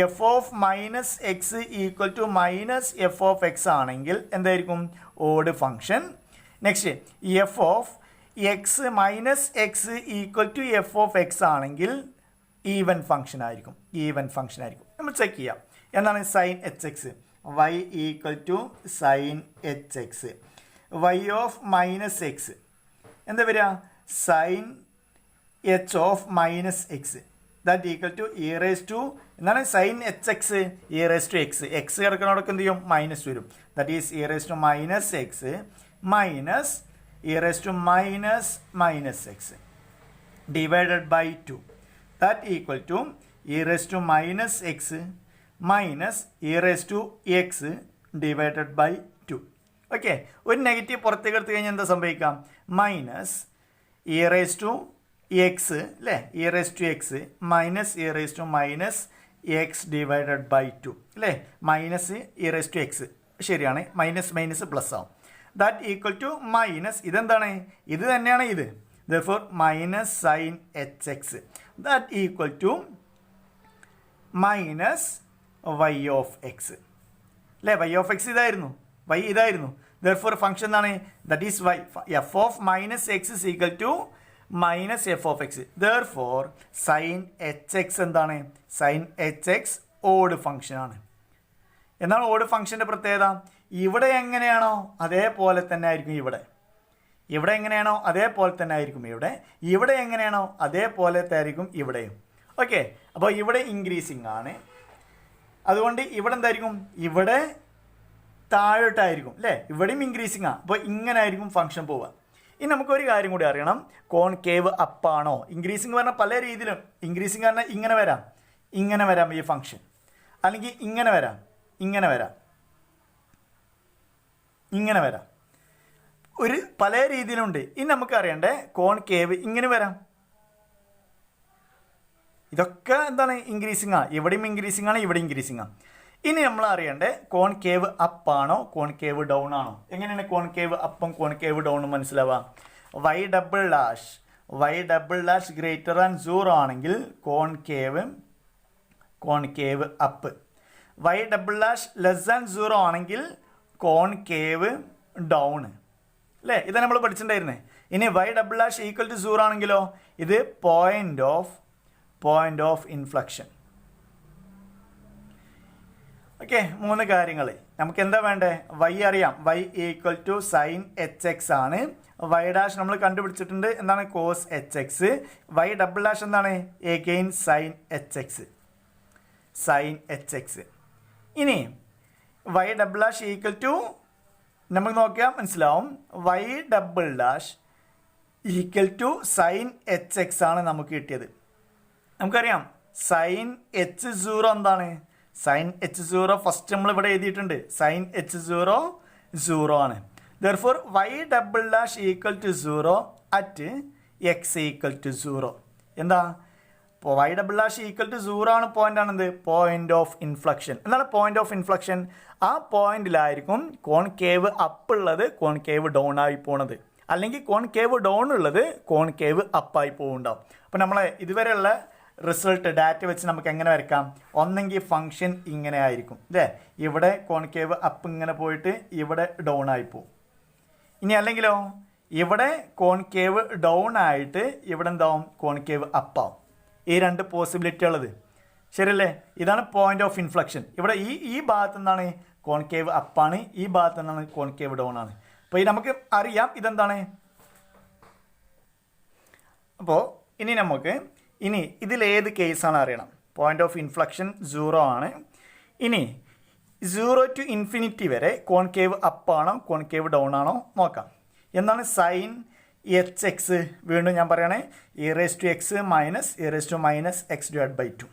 F of minus x equal to minus f of x ആണെങ്കിൽ എന്തായിരിക്കും? Odd function. Next F of x minus x equal to f of x ആണെങ്കിൽ even function ആയിരിക്കും, even function ആയിരിക്കും. നമ്മൾ ചെക്ക് ചെയ്യാം. എന്താണ് sine H x? Y equal to sine H x. Y of minus x എന്താ വരിക? Sine h of minus x that equal to E raise to എന്താണ്? Sine H x e raise to x. X കിടക്കുന്നതോടൊക്കെ എന്ത് ചെയ്യും? Minus വരും. That is E raise to minus x minus E raise to minus minus X divided by 2 that equal to E raise to minus x minus E raise to x divided by 2. Okay, ഒരു negative പുറത്തേക്ക് എടുത്തു കഴിഞ്ഞാൽ എന്താ സംഭവിക്കാം? Minus E raise to x അല്ലേ, e raise to X minus E raise to minus X divided by 2 അല്ലേ, minus E raise to x ശരിയാണ്, minus minus plus ആവും. ദാറ്റ് ഈക്വൽ ടു മൈനസ് ഇതെന്താണ്? ഇത് തന്നെയാണ് ഇത്. therefore minus sine H X that equal to minus y of x അല്ലേ. Y of x ഇതായിരുന്നു, y ഇതായിരുന്നു. therefore ഫംഗ്ഷൻ എന്താണ്? That is y. F of minus x is equal to minus f of X. therefore sine H x എന്താണ്? Sine H x odd function ആണ്. എന്താണ് odd ഫംഗ്ഷൻ്റെ പ്രത്യേകത? ഇവിടെ എങ്ങനെയാണോ അതേപോലെ തന്നെ ആയിരിക്കും ഇവിടെ. ഇവിടെ എങ്ങനെയാണോ അതേപോലെ തന്നെ ആയിരിക്കും ഇവിടെ. ഇവിടെ എങ്ങനെയാണോ അതേപോലത്തെ ആയിരിക്കും ഇവിടെയും. ഓക്കെ, അപ്പോൾ ഇവിടെ ഇൻക്രീസിങ് ആണ്, അതുകൊണ്ട് ഇവിടെ എന്തായിരിക്കും? ഇവിടെ താഴോട്ടായിരിക്കും അല്ലേ. ഇവിടെയും ഇൻക്രീസിങ് ആണ്, അപ്പോൾ ഇങ്ങനെ ആയിരിക്കും ഫംഗ്ഷൻ പോവുക. ഇനി നമുക്കൊരു കാര്യം കൂടി അറിയണം. കോൺകേവ് അപ്പാണോ? ഇൻക്രീസിങ് പറഞ്ഞാൽ പല രീതിയിലും. ഇൻക്രീസിങ് പറഞ്ഞാൽ ഇങ്ങനെ വരാം, ഇങ്ങനെ വരാം ഈ ഫംഗ്ഷൻ, അല്ലെങ്കിൽ ഇങ്ങനെ വരാം, ഇങ്ങനെ വരാം, ഇങ്ങനെ വരാം, ഒരു പല രീതിയിലുണ്ട്. ഇനി നമുക്ക് അറിയണ്ടേ കോൺകേവ് ഇങ്ങനെ വരാം. ഇതൊക്കെ എന്താണ്? ഇൻക്രീസിങ് ആണ്. ഇവിടെയും ഇൻക്രീസിങ് ആണ്, ഇവിടെ ഇൻക്രീസിങ് ആണ്. ഇനി നമ്മൾ അറിയണ്ടേ കോൺകേവ് അപ്പാണോ കോൺകേവ് ഡൗൺ ആണോ? എങ്ങനെയാണ് കോൺകേവ് അപ്പും കോൺകേവ് ഡൗണും മനസ്സിലാവുക? Y double dash greater than 0 ആണെങ്കിൽ concave up. Y double dash less than 0 ആണെങ്കിൽ കോൺകേവ് ഡൗൺ അല്ലേ. ഇത് നമ്മൾ പഠിച്ചിട്ടുണ്ടായിരുന്നേ. ഇനി y double dash equal to 0 ആണെങ്കിലോ ഇത് പോയിന്റ് ഓഫ് ഇൻഫ്ലക്ഷൻ. ഓക്കെ, 3 കാര്യങ്ങൾ. നമുക്ക് എന്താ വേണ്ടേ? വൈ അറിയാം, y equal to sine H x ആണ്. വൈ ഡാഷ് നമ്മൾ കണ്ടുപിടിച്ചിട്ടുണ്ട്, എന്താണ്? Cos H x. Y double dash എന്താണ്? Again sine H x. ഇനി y double dash equal to നമുക്ക് നോക്കിയാൽ മനസ്സിലാവും. Y double dash equal to sine H x ആണ് നമുക്ക് കിട്ടിയത്. നമുക്കറിയാം സൈൻ എച്ച് 0 എന്താണ്? സൈൻ എച്ച് 0 ഫസ്റ്റ് നമ്മൾ ഇവിടെ എഴുതിയിട്ടുണ്ട്. സൈൻ എച്ച് 0 ആണ്. therefore y double dash equal to 0 at x equal to 0. എന്താ? അപ്പോൾ y double dash equal to 0 ആണ് പോയിന്റ് ആണെന്ത്? Point of inflection. എന്താണ് പോയിന്റ് ഓഫ് ഇൻഫ്ലക്ഷൻ? ആ പോയിന്റിലായിരിക്കും കോൺകേവ് അപ്പ് ഉള്ളത് കോൺകേവ് ഡൗൺ ആയി പോണത്, അല്ലെങ്കിൽ കോൺകേവ് ഡൗൺ ഉള്ളത് കോൺകേവ് അപ്പായി പോകുന്നുണ്ടാവും. അപ്പോൾ നമ്മളെ ഇതുവരെയുള്ള റിസൾട്ട് ഡാറ്റ വെച്ച് നമുക്ക് എങ്ങനെ വരയ്ക്കാം? ഒന്നെങ്കിൽ ഫംഗ്ഷൻ ഇങ്ങനെ ആയിരിക്കും അല്ലേ, ഇവിടെ കോൺകേവ് അപ്പ് ഇങ്ങനെ പോയിട്ട് ഇവിടെ ഡൗൺ ആയി പോകും. ഇനി അല്ലെങ്കിലോ ഇവിടെ കോൺകേവ് ഡൗൺ ആയിട്ട് ഇവിടെ എന്താവും? കോൺകേവ് അപ്പാവും. ഈ 2 പോസിബിലിറ്റി ഉള്ളത് ശരിയല്ലേ? ഇതാണ് പോയിന്റ് ഓഫ് ഇൻഫ്ലക്ഷൻ. ഇവിടെ ഈ ഭാഗത്ത് നിന്നാണ് കോൺകേവ് അപ്പാണ്, ഈ ഭാഗത്ത് നിന്നാണ് കോൺകേവ് ഡൗൺ ആണ്. അപ്പോൾ ഈ നമുക്ക് അറിയാം ഇതെന്താണ്. അപ്പോൾ ഇനി ഇതിലേത് കേസാണ് അറിയണം. പോയിന്റ് ഓഫ് ഇൻഫ്ലക്ഷൻ 0 ആണ്. ഇനി 0 ടു ഇൻഫിനിറ്റി വരെ കോൺകേവ് അപ്പാണോ കോൺകേവ് ഡൗൺ ആണോ നോക്കാം. എന്താണ്? സൈൻ എച്ച് എക്സ് വീണ്ടും ഞാൻ പറയണേ e raise to X minus E raise to minus x divide by 2.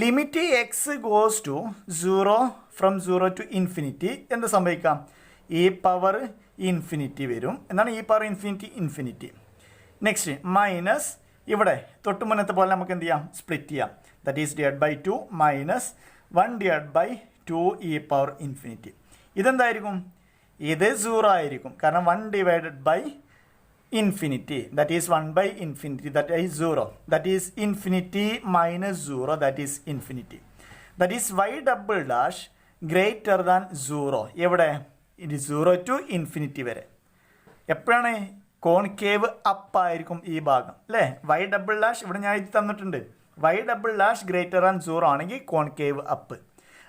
Limit x goes to 0 from 0 to infinity എന്ത് സംഭവിക്കാം? ഇ പവർ ഇൻഫിനിറ്റി വരും. എന്താണ് e power infinity? Next minus ഇവിടെ തൊട്ട് മുന്നത്തെ പോലെ നമുക്ക് എന്ത് ചെയ്യാം? സ്പ്ലിറ്റ് ചെയ്യാം. That is divide by 2 minus 1 divide by 2 e power infinity. ഇതെന്തായിരിക്കും? ഇത് 0 ആയിരിക്കും. കാരണം 1 divided by infinity that is 1 by infinity that is 0. That is infinity minus 0 that is infinity. That is y double dash greater than 0. എവിടെ? ഇത് 0 to infinity വരെ. എപ്പോഴാണ്? Concave up ആയിരിക്കും ഈ ഭാഗം അല്ലേ? വൈ ഡബിൾ ഡാഷ് ഇവിടെ ഞാൻ ഇത് തന്നിട്ടുണ്ട്. Y double dash greater than 0 ആണെങ്കിൽ കോൺകേവ് അപ്പ്,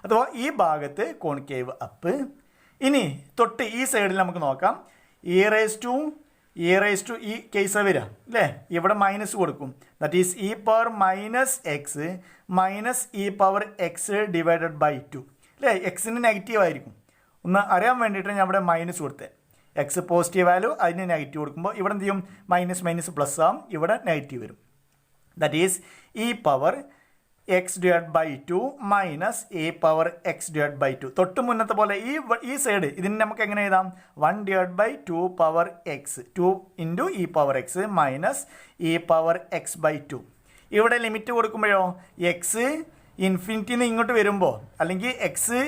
അഥവാ ഈ ഭാഗത്ത് കോൺകേവ് അപ്പ്. ഇനി തൊട്ട് ഈ സൈഡിൽ നമുക്ക് നോക്കാം. ഇ റേസ് ടു ഈ കേസ് വരിക അല്ലേ? ഇവിടെ മൈനസ് കൊടുക്കും. That is e power minus x minus e power x divided by 2 അല്ലേ? എക്സിന് നെഗറ്റീവ് ആയിരിക്കും. ഒന്ന് അറിയാൻ വേണ്ടിയിട്ട് ഞാൻ ഇവിടെ മൈനസ് കൊടുത്തത്. എക്സ് പോസിറ്റീവ് വാല്യൂ അതിന് നെഗറ്റീവ് കൊടുക്കുമ്പോൾ ഇവിടെ എന്ത് ചെയ്യും? മൈനസ് മൈനസ് പ്ലസ് ആവും, ഇവിടെ നെഗറ്റീവ് വരും. That is e power x divide by 2 minus e power x divide by 2. തൊട്ട് മുന്നത്തെ പോലെ ഈ സൈഡ് ഇതിന് നമുക്ക് എങ്ങനെ എഴുതാം? 1 divide by 2 power x 2 into e power x minus e power x by 2. ഇവിടെ ലിമിറ്റ് കൊടുക്കുമ്പോഴോ എക്സ് ഇൻഫിനിറ്റിന്ന് ഇങ്ങോട്ട് വരുമ്പോൾ അല്ലെങ്കിൽ എക്സ്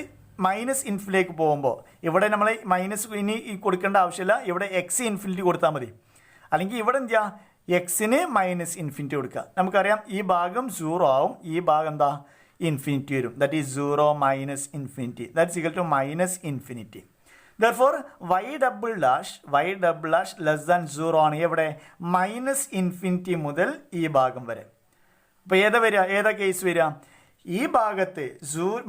മൈനസ് ഇൻഫിനിറ്റിയിലേക്ക് പോകുമ്പോൾ ഇവിടെ നമ്മൾ മൈനസ് ഇനി കൊടുക്കേണ്ട ആവശ്യമില്ല. ഇവിടെ എക്സ് ഇൻഫിനിറ്റി കൊടുത്താൽ മതി. അല്ലെങ്കിൽ ഇവിടെ എന്ത് ചെയ്യുക? എക്സിന് മൈനസ് ഇൻഫിനിറ്റി കൊടുക്കുക. നമുക്കറിയാം ഈ ഭാഗം 0 ആവും, ഈ ഭാഗം എന്താ? ഇൻഫിനിറ്റി വരും. That is 0 minus infinity that's equal to minus infinity. Therefore y double dash less than 0 ആണ്. എവിടെ? മൈനസ് ഇൻഫിനിറ്റി മുതൽ ഈ ഭാഗം വരെ. അപ്പോൾ ഏതാ കേസ് വരിക? ഈ ഭാഗത്ത്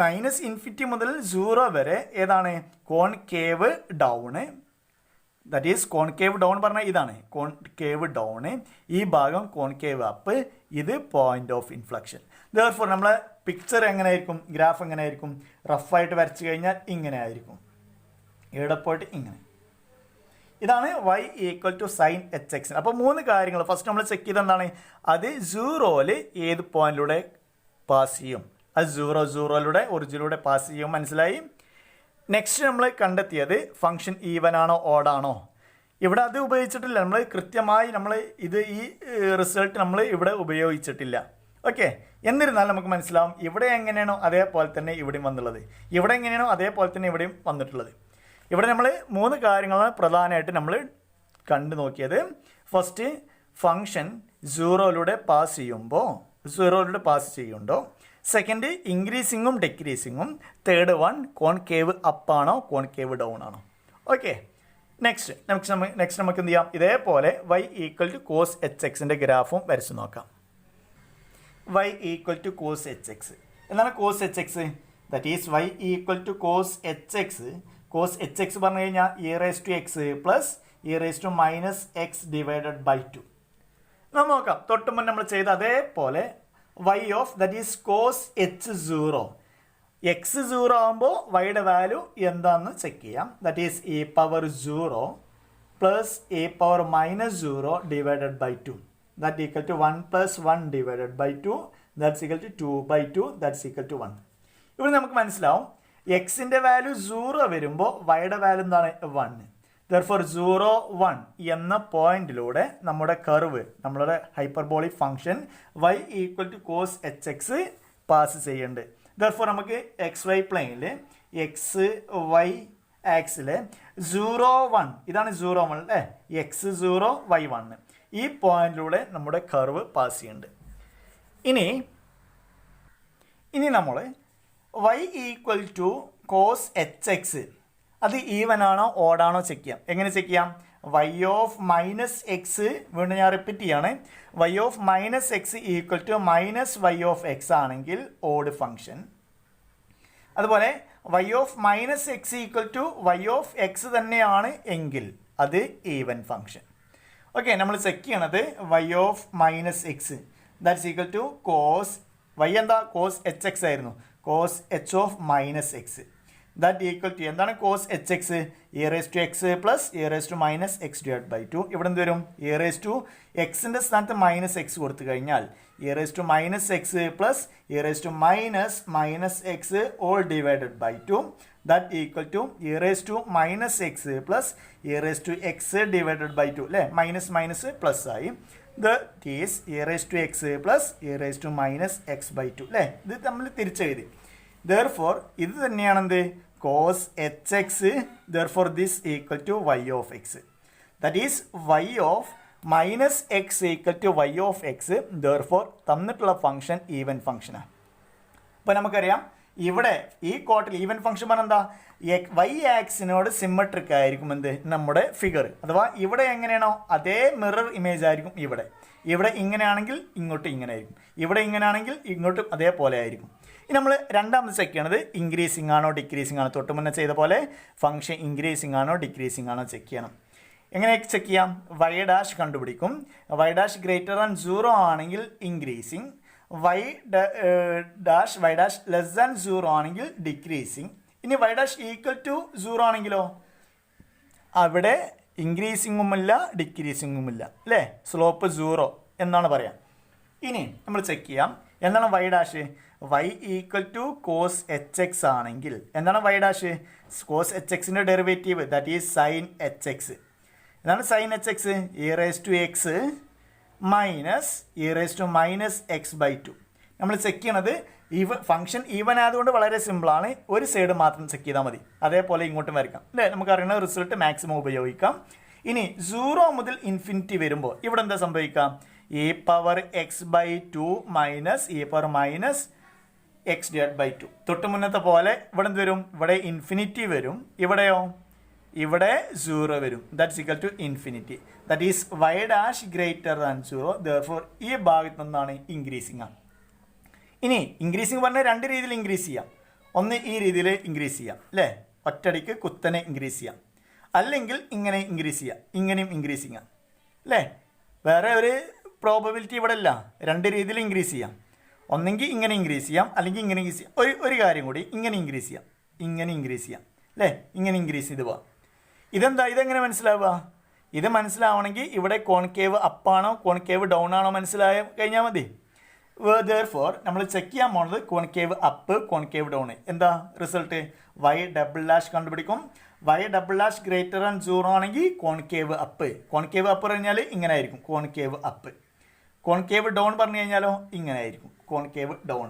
മൈനസ് ഇൻഫിനിറ്റി മുതൽ 0 വരെ ഏതാണ്? Concave down. That is concave down പറഞ്ഞാൽ ഇതാണ് കോൺകേവ് ഡൗണ്. ഈ ഭാഗം കോൺകേവ് അപ്പ്. ഇത് പോയിന്റ് ഓഫ് ഇൻഫ്ലക്ഷൻ. ദർഫോർ നമ്മളെ പിക്ചർ എങ്ങനെയായിരിക്കും? ഗ്രാഫ് എങ്ങനെയായിരിക്കും? റഫായിട്ട് വരച്ചു കഴിഞ്ഞാൽ ഇങ്ങനെ ആയിരിക്കും. ഇവിടെ പോയിട്ട് ഇങ്ങനെ. ഇതാണ് y equal to sine H x. അപ്പോൾ 3 കാര്യങ്ങൾ ഫസ്റ്റ് നമ്മൾ ചെക്ക് ചെയ്ത് എന്താണ്? അത് 0യിൽ ഏത് പോയിന്റിലൂടെ പാസ് ചെയ്യും? അത് 0 ഒറിജിനിലൂടെ പാസ് ചെയ്യും. മനസ്സിലായി? നെക്സ്റ്റ് നമ്മൾ കണ്ടെത്തിയത് ഫംഗ്ഷൻ ഈവൻ ആണോ ഓഡാണോ. ഇവിടെ അത് ഉപയോഗിച്ചിട്ടില്ല. നമ്മൾ കൃത്യമായി ഈ റിസൾട്ട് നമ്മൾ ഇവിടെ ഉപയോഗിച്ചിട്ടില്ല. ഓക്കെ, എന്നിരുന്നാൽ നമുക്ക് മനസ്സിലാവും ഇവിടെ എങ്ങനെയാണോ അതേപോലെ തന്നെ ഇവിടെയും വന്നുള്ളത്, ഇവിടെ എങ്ങനെയാണോ അതേപോലെ തന്നെ ഇവിടെയും വന്നിട്ടുള്ളത്. ഇവിടെ നമ്മൾ 3 കാര്യങ്ങളാണ് പ്രധാനമായിട്ട് നമ്മൾ കണ്ടു നോക്കിയത്. ഫസ്റ്റ് ഫംഗ്ഷൻ 0യിലൂടെ പാസ് ചെയ്യുന്നുണ്ടോ. സെക്കൻഡ് ഇൻക്രീസിങ്ങും ഡെക്രീസിങ്ങും. തേർഡ് വൺ കോൺകേവ് അപ്പ് ആണോ കോൺകേവ് ഡൗൺ ആണോ. ഓക്കെ, നെക്സ്റ്റ് നമുക്ക് എന്ത് ചെയ്യാം? ഇതേപോലെ y equal to cos H എക്സിൻ്റെ ഗ്രാഫും വരച്ച് നോക്കാം. y equal to cos H x. എന്താണ് cos H X? That is y equal to cos H x. Cos H x പറഞ്ഞു കഴിഞ്ഞാൽ e raise to X plus E raise to minus X divided by 2. നമുക്ക് നോക്കാം. തൊട്ട് മുന്നേ നമ്മൾ ചെയ്ത അതേപോലെ y of that is cos h 0. X 0 ആകുമ്പോൾ വൈയുടെ വാല്യൂ എന്താണെന്ന് ചെക്ക് ചെയ്യാം. That is e power 0 plus e power minus 0 divided by 2. That equal to 1 plus 1 divided by 2 that's equal to 2 by 2 that's equal to 1. ഇവിടെ നമുക്ക് മനസ്സിലാവും എക്സിൻ്റെ value 0 വരുമ്പോൾ വൈയുടെ വാല്യൂ എന്താണ്? 1. ദർഫോർ 0, 1 എന്ന പോയിന്റിലൂടെ നമ്മുടെ കർവ്, നമ്മളുടെ hyperbolic function y equal to cos H x pass ചെയ്യുന്നുണ്ട്. ദർഫോർ നമുക്ക് എക്സ് വൈ പ്ലെയിനിൽ എക്സ് വൈ ആക്സിൽ 0, 1 ഇതാണ് 0, 1 അല്ലേ? എക്സ് 0 y 1 ഈ പോയിന്റിലൂടെ നമ്മുടെ കർവ് പാസ് ചെയ്യുന്നുണ്ട്. ഇനി നമ്മൾ y equal to cos H x അത് ഈവൻ ആണോ ഓഡാണോ ചെക്ക് ചെയ്യാം. എങ്ങനെ ചെക്ക് ചെയ്യാം? y ഓഫ് മൈനസ് എക്സ്, വീണ്ടും ഞാൻ റിപ്പീറ്റ് ചെയ്യാണ്, y of minus x equal to minus y of x ആണെങ്കിൽ ഓഡ് ഫംഗ്ഷൻ. അതുപോലെ y of minus x equal to y of x തന്നെയാണ് എങ്കിൽ അത് ഈവൻ ഫംഗ്ഷൻ. ഓക്കെ, നമ്മൾ ചെക്ക് ചെയ്യണത് y of minus x that's equal to cos y എന്താ? Cos H x ആയിരുന്നു. Cos h of minus x that equal to എന്താണ് cos H x e raise to X plus e raise to minus x divide by 2. ഇവിടെ എന്ത് വരും e raise to എക്സിൻ്റെ സ്ഥാനത്ത് minus x കൊടുത്തു കഴിഞ്ഞാൽ e raise to minus x plus e raise to minus x all divided by 2. That equal to e raise to minus x plus e raise to x divided by 2 അല്ലേ, minus minus plus ആയി. That is e raise to X plus e raise to minus X by 2 അല്ലേ. ഇത് നമ്മൾ തിരിച്ചെഴുതി. Therefore ഇത് തന്നെയാണ് എന്ത് cos hx. Therefore this equal to y of x. That is y of minus x equal to y of x. Therefore തന്നിട്ടുള്ള function even ഫംഗ്ഷനാണ്. അപ്പോൾ നമുക്കറിയാം ഇവിടെ ഈ കോട്ടിൽ ഈവൻ ഫംഗ്ഷൻ പറഞ്ഞാൽ എന്താ, വൈ ആക്സിനോട് സിമ്മട്രിക് ആയിരിക്കും എന്ത് നമ്മുടെ ഫിഗർ. അഥവാ ഇവിടെ എങ്ങനെയാണോ അതേ മിറർ ഇമേജ് ആയിരിക്കും ഇവിടെ. ഇവിടെ ഇങ്ങനെയാണെങ്കിൽ ഇങ്ങോട്ട് ഇങ്ങനെ ആയിരിക്കും, ഇവിടെ ഇങ്ങനെയാണെങ്കിൽ ഇങ്ങോട്ടും അതേപോലെ ആയിരിക്കും. ഇനി നമ്മൾ രണ്ടാമത് ചെക്ക് ചെയ്യണത് ഇൻക്രീസിങ് ആണോ ഡിക്രീസിങ് ആണോ. തൊട്ട് മുന്നേ ചെയ്ത പോലെ ഫംഗ്ഷൻ ഇൻക്രീസിങ് ആണോ ഡിക്രീസിങ് ആണോ ചെക്ക് ചെയ്യണം. എങ്ങനെ ചെക്ക് ചെയ്യാം, വൈ ഡാഷ് കണ്ടുപിടിക്കും. വൈ ഡാഷ് ഗ്രേറ്റർ ദാൻ 0 ആണെങ്കിൽ increasing, y dash less than 0 ആണെങ്കിൽ ഡിക്രീസിങ്. ഇനി വൈ ഡാഷ് ഈക്വൽ ടു 0 ആണെങ്കിലോ അവിടെ ഇൻക്രീസിങ്ങുമില്ല ഡിക്രീസിങ്ങുമില്ല അല്ലേ, സ്ലോപ്പ് 0 എന്നാണ് പറയാം. ഇനി നമ്മൾ ചെക്ക് ചെയ്യാം എന്താണ് y dash. Y equal to cos H x ആണെങ്കിൽ എന്താണ് വൈ ഡാഷ്, കോസ് എച്ച് എക്സിൻ്റെ derivative that is sine H x. എന്താണ് sine H x, e raise to X minus e raise to minus X by 2. നമ്മൾ check ചെയ്യണത് function even ആയതുകൊണ്ട് വളരെ സിമ്പിളാണ്, ഒരു സൈഡ് മാത്രം ചെക്ക് ചെയ്താൽ മതി. അതേപോലെ ഇങ്ങോട്ടും വരയ്ക്കാം അല്ലേ, നമുക്കറിയുന്ന റിസൾട്ട് മാക്സിമം ഉപയോഗിക്കാം. ഇനി 0 മുതൽ ഇൻഫിനിറ്റി വരുമ്പോൾ ഇവിടെ എന്താ സംഭവിക്കാം, e power x by 2 minus e power minus x divide by 2. തൊട്ട് മുന്നത്തെ പോലെ ഇവിടെ എന്ത് വരും, ഇവിടെ ഇൻഫിനിറ്റി വരും, ഇവിടെയോ ഇവിടെ 0 വരും. That's equal to infinity. That is y dash greater than 0. Therefore ഈ ഭാഗത്ത് നിന്നാണ് ഇൻക്രീസിങ് ആണ്. ഇനി ഇൻക്രീസിങ് പറഞ്ഞാൽ രണ്ട് രീതിയിൽ ഇൻക്രീസ് ചെയ്യാം. ഒന്ന് ഈ രീതിയിൽ ഇൻക്രീസ് ചെയ്യാം അല്ലേ, ഒറ്റടിക്ക് കുത്തനെ ഇൻക്രീസ് ചെയ്യാം. അല്ലെങ്കിൽ ഇങ്ങനെ ഇൻക്രീസ് ചെയ്യാം, ഇങ്ങനെയും ഇൻക്രീസ് ചെയ്യാം അല്ലേ. വേറെ ഒരു പ്രോബബിലിറ്റി ഇവിടെ ഇല്ല, രണ്ട് രീതിയിൽ ഇൻക്രീസ് ചെയ്യാം. ഒന്നെങ്കിൽ ഇങ്ങനെ ഇൻക്രീസ് ചെയ്യാം, അല്ലെങ്കിൽ ഇങ്ങനെ ഇൻക്രീസ് ചെയ്യാം. ഒരു കാര്യം കൂടി, ഇങ്ങനെ ഇൻക്രീസ് ചെയ്യാം, ഇങ്ങനെ ഇൻക്രീസ് ചെയ്യാം അല്ലേ, ഇങ്ങനെ ഇൻക്രീസ് ചെയ്ത് പോവാം. ഇതെന്താ, ഇതെങ്ങനെ മനസ്സിലാവുക, ഇത് മനസ്സിലാവണമെങ്കിൽ ഇവിടെ കോൺകേവ് അപ്പാണോ കോൺകേവ് ഡൗൺ ആണോ മനസ്സിലായി കഴിഞ്ഞാൽ മതി. Therefore നമ്മൾ ചെക്ക് ചെയ്യാൻ പോകുന്നത് കോൺകേവ് അപ്പ് കോൺകേവ് ഡൗൺ. എന്താ റിസൾട്ട്, വൈ ഡബിൾ ഡാഷ് കണ്ടുപിടിക്കും. Y double dash greater than 0 ആണെങ്കിൽ കോൺകേവ് അപ്പ്. കോൺകേവ് അപ്പ് പറഞ്ഞാൽ ഇങ്ങനെ ആയിരിക്കും, കോൺകേവ് അപ്പ്. കോൺകേവ് ഡൗൺ പറഞ്ഞു കഴിഞ്ഞാലോ ഇങ്ങനെ ആയിരിക്കും, കോൺകേവ് ഡൗൺ.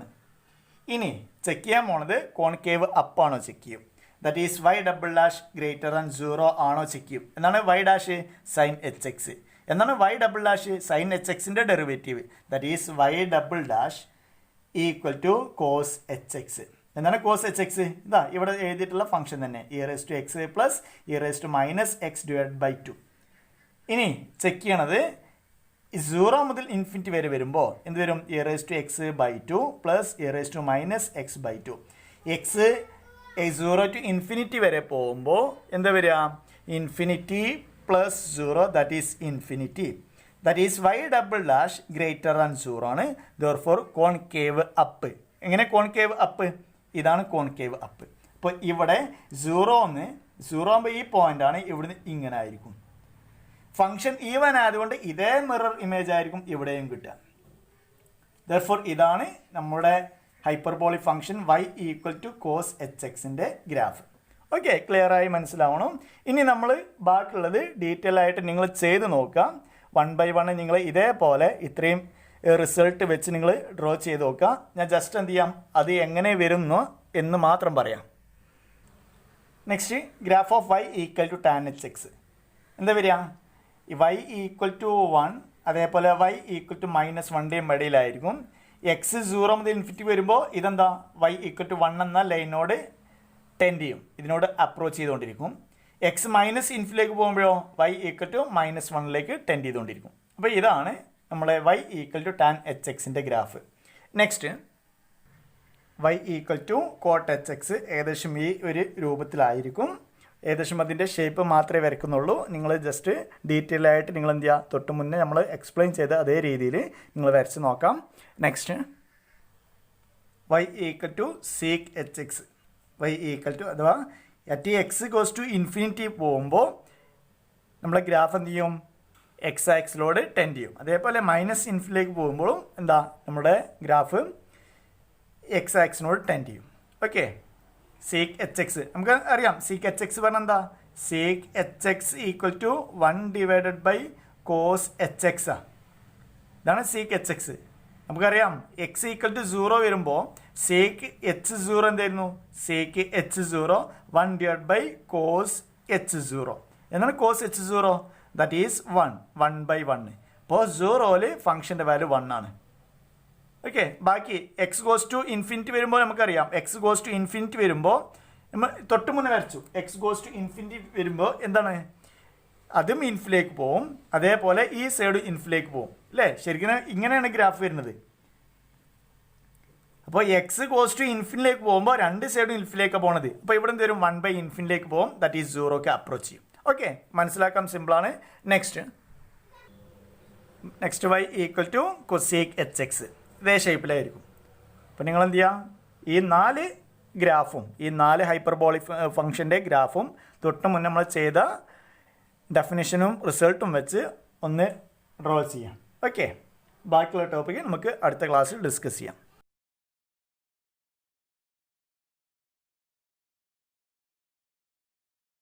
ഇനി ചെക്ക് ചെയ്യാൻ പോണത് കോൺകേവ് അപ്പാണോ ചെക്ക് ചെയ്യും. That is y double dash greater than 0 ആണോ ചെക്ക് ചെയ്യും. എന്താണ് y dash sine H x. എന്താണ് y double dash sine h എക്സിൻ്റെ derivative. That is y double dash equal to cos H x. എന്താണ് cos H x, ഇതാ ഇവിടെ എഴുതിയിട്ടുള്ള function തന്നെ, e raise to X plus e raise to minus x divide by 2. ഇനി check ചെയ്യണത് 0 മുതൽ infinity വരെ വരുമ്പോൾ എന്ത് വരും, e raise to x by 2 plus e raise to minus X by 2. X 0 to infinity വരെ പോകുമ്പോൾ എന്താ വരിക, infinity plus 0 that is infinity. That is y double dash greater than 0 ആണ്. Therefore concave up. എങ്ങനെ കോൺകേവ് അപ്പ്, ഇതാണ് concave up. അപ്പോൾ ഇവിടെ 0 ആകുമ്പോൾ ഈ പോയിൻ്റാണ്, ഇവിടുന്ന് ഇങ്ങനെ ആയിരിക്കും. ഫംഗ്ഷൻ ഈവൻ ആയതുകൊണ്ട് ഇതേ മിറർ ഇമേജ് ആയിരിക്കും ഇവിടെയും കിട്ടുക. ദെർഫോർ ഇതാണ് നമ്മുടെ hyperbolic function y equal to cos H എക്സിൻ്റെ ഗ്രാഫ്. ഓക്കെ, ക്ലിയർ ആയി മനസ്സിലാവണം. ഇനി നമ്മൾ ബാക്കിയുള്ളത് ഡീറ്റെയിൽ ആയിട്ട് നിങ്ങൾ ചെയ്ത് നോക്കാം. 1 by 1 നിങ്ങൾ ഇതേപോലെ ഇത്രയും റിസൾട്ട് വെച്ച് നിങ്ങൾ ഡ്രോ ചെയ്ത് നോക്കുക. ഞാൻ ജസ്റ്റ് എന്ത് ചെയ്യാം, അത് എങ്ങനെ വരുന്നു എന്ന് മാത്രം പറയാം. Next graph of y equal to tan H x. എന്താ വരിക, y ഈക്വൽ ടു 1, അതേപോലെ y ഈക്വൽ ടു -1ൻ്റെയും ഇടയിലായിരിക്കും. എക്സ് 0 മുതൽ ഇൻഫിനിറ്റി വരുമ്പോൾ ഇതെന്താ, y ഈക്വൽ ടു 1 എന്ന ലൈനോട് ടെൻഡ് ചെയ്യും, ഇതിനോട് അപ്രോച്ച് ചെയ്തുകൊണ്ടിരിക്കും. എക്സ് മൈനസ് ഇൻഫിലേക്ക് പോകുമ്പോഴോ y ഈക്വൽ ടു -1ലേക്ക് ടെൻഡ് ചെയ്തുകൊണ്ടിരിക്കും. അപ്പോൾ ഇതാണ് നമ്മളെ y equal to tan h എക്സിൻ്റെ graph. Next y equal to cot H x ഏകദേശം ഈ ഒരു രൂപത്തിലായിരിക്കും. ഏകദേശം അതിൻ്റെ ഷേപ്പ് മാത്രമേ വരയ്ക്കുന്നുള്ളൂ. നിങ്ങൾ ജസ്റ്റ് ഡീറ്റെയിൽ ആയിട്ട് നിങ്ങൾ എന്ത് ചെയ്യുക, തൊട്ട് മുന്നേ നമ്മൾ എക്സ്പ്ലെയിൻ ചെയ്ത അതേ രീതിയിൽ നിങ്ങൾ വരച്ച് നോക്കാം. Next y equal to sec H x. Y equal to അഥവാ at x goes to infinity പോകുമ്പോൾ നമ്മളെ ഗ്രാഫ് എന്ത് ചെയ്യും എക്സ് ആക്സിലോട് ടെൻഡ് ചെയ്യും. അതേപോലെ മൈനസ് ഇൻഫിനിറ്റിയിലേക്ക് പോകുമ്പോഴും എന്താ നമ്മുടെ ഗ്രാഫ് എക്സ് ആക്സിനോട് ടെൻഡ് ചെയ്യും. ഓക്കെ, സീക്ക് എച്ച് എക്സ് നമുക്ക് അറിയാം. സീക്ക് എച്ച് എക്സ് പറഞ്ഞാൽ എന്താ? Sec H X equal to 1/, cos H x ആണ്. ഇതാണ് സീക്ക് എച്ച് എക്സ്. നമുക്കറിയാം എക്സ് ഈക്വൽ ടു 0 വരുമ്പോൾ സീക്ക് എച്ച് 0 എന്തായിരുന്നു? സീക്ക് എച്ച് 0 1/, കോസ് എച്ച് 0 എന്നാണ് കോസ് എച്ച് 0 ദാറ്റ് ഈസ് 1/1. അപ്പോൾ 0യിൽ ഫംഗ്ഷൻ്റെ വാല്യൂ 1 ആണ്. ഓക്കെ, ബാക്കി എക്സ് ഗോസ് ടു ഇൻഫിനിറ്റി വരുമ്പോൾ നമുക്കറിയാം എക്സ് ഗോസ് ടു ഇൻഫിനിറ്റി വരുമ്പോൾ നമ്മൾ തൊട്ട് മുന്നേ വരച്ചു. എക്സ് ഗോസ് ടു ഇൻഫിനിറ്റി വരുമ്പോൾ എന്താണ്? അതും ഇൻഫിലേക്ക് പോവും, അതേപോലെ ഈ സൈഡ് ഇൻഫിലേക്ക് പോവും അല്ലേ? ശരിക്കും ഇങ്ങനെയാണ് ഗ്രാഫ് വരുന്നത്. അപ്പോൾ എക്സ് ഗോസ് ടു ഇൻഫിനിലേക്ക് പോകുമ്പോൾ രണ്ട് സൈഡും ഇൻഫിനിലേക്കാണ് പോണത്. അപ്പോൾ ഇവിടെ എന്ത് വരും? 1/∞ പോകും, ദാറ്റ് ഈസ് 0 അപ്രോച്ച് ചെയ്യും. ഓക്കെ, മനസ്സിലാക്കാൻ സിമ്പിളാണ്. Next y equal to cosec H X ഇതേ ഷേപ്പിലായിരിക്കും. അപ്പോൾ നിങ്ങൾ എന്ത് ചെയ്യുക? ഈ 4 ഗ്രാഫും ഈ 4 ഹൈപ്പർബോളിക് ഫംഗ്ഷൻ്റെ ഗ്രാഫും തൊട്ട് മുന്നേ നമ്മൾ ചെയ്ത ഡെഫിനിഷനും റിസൾട്ടും വെച്ച് ഒന്ന് ഡ്രോ ചെയ്യാം. ഓക്കെ, ബാക്കിയുള്ള ടോപ്പിക്ക് നമുക്ക് അടുത്ത ക്ലാസ്സിൽ ഡിസ്കസ് ചെയ്യാം.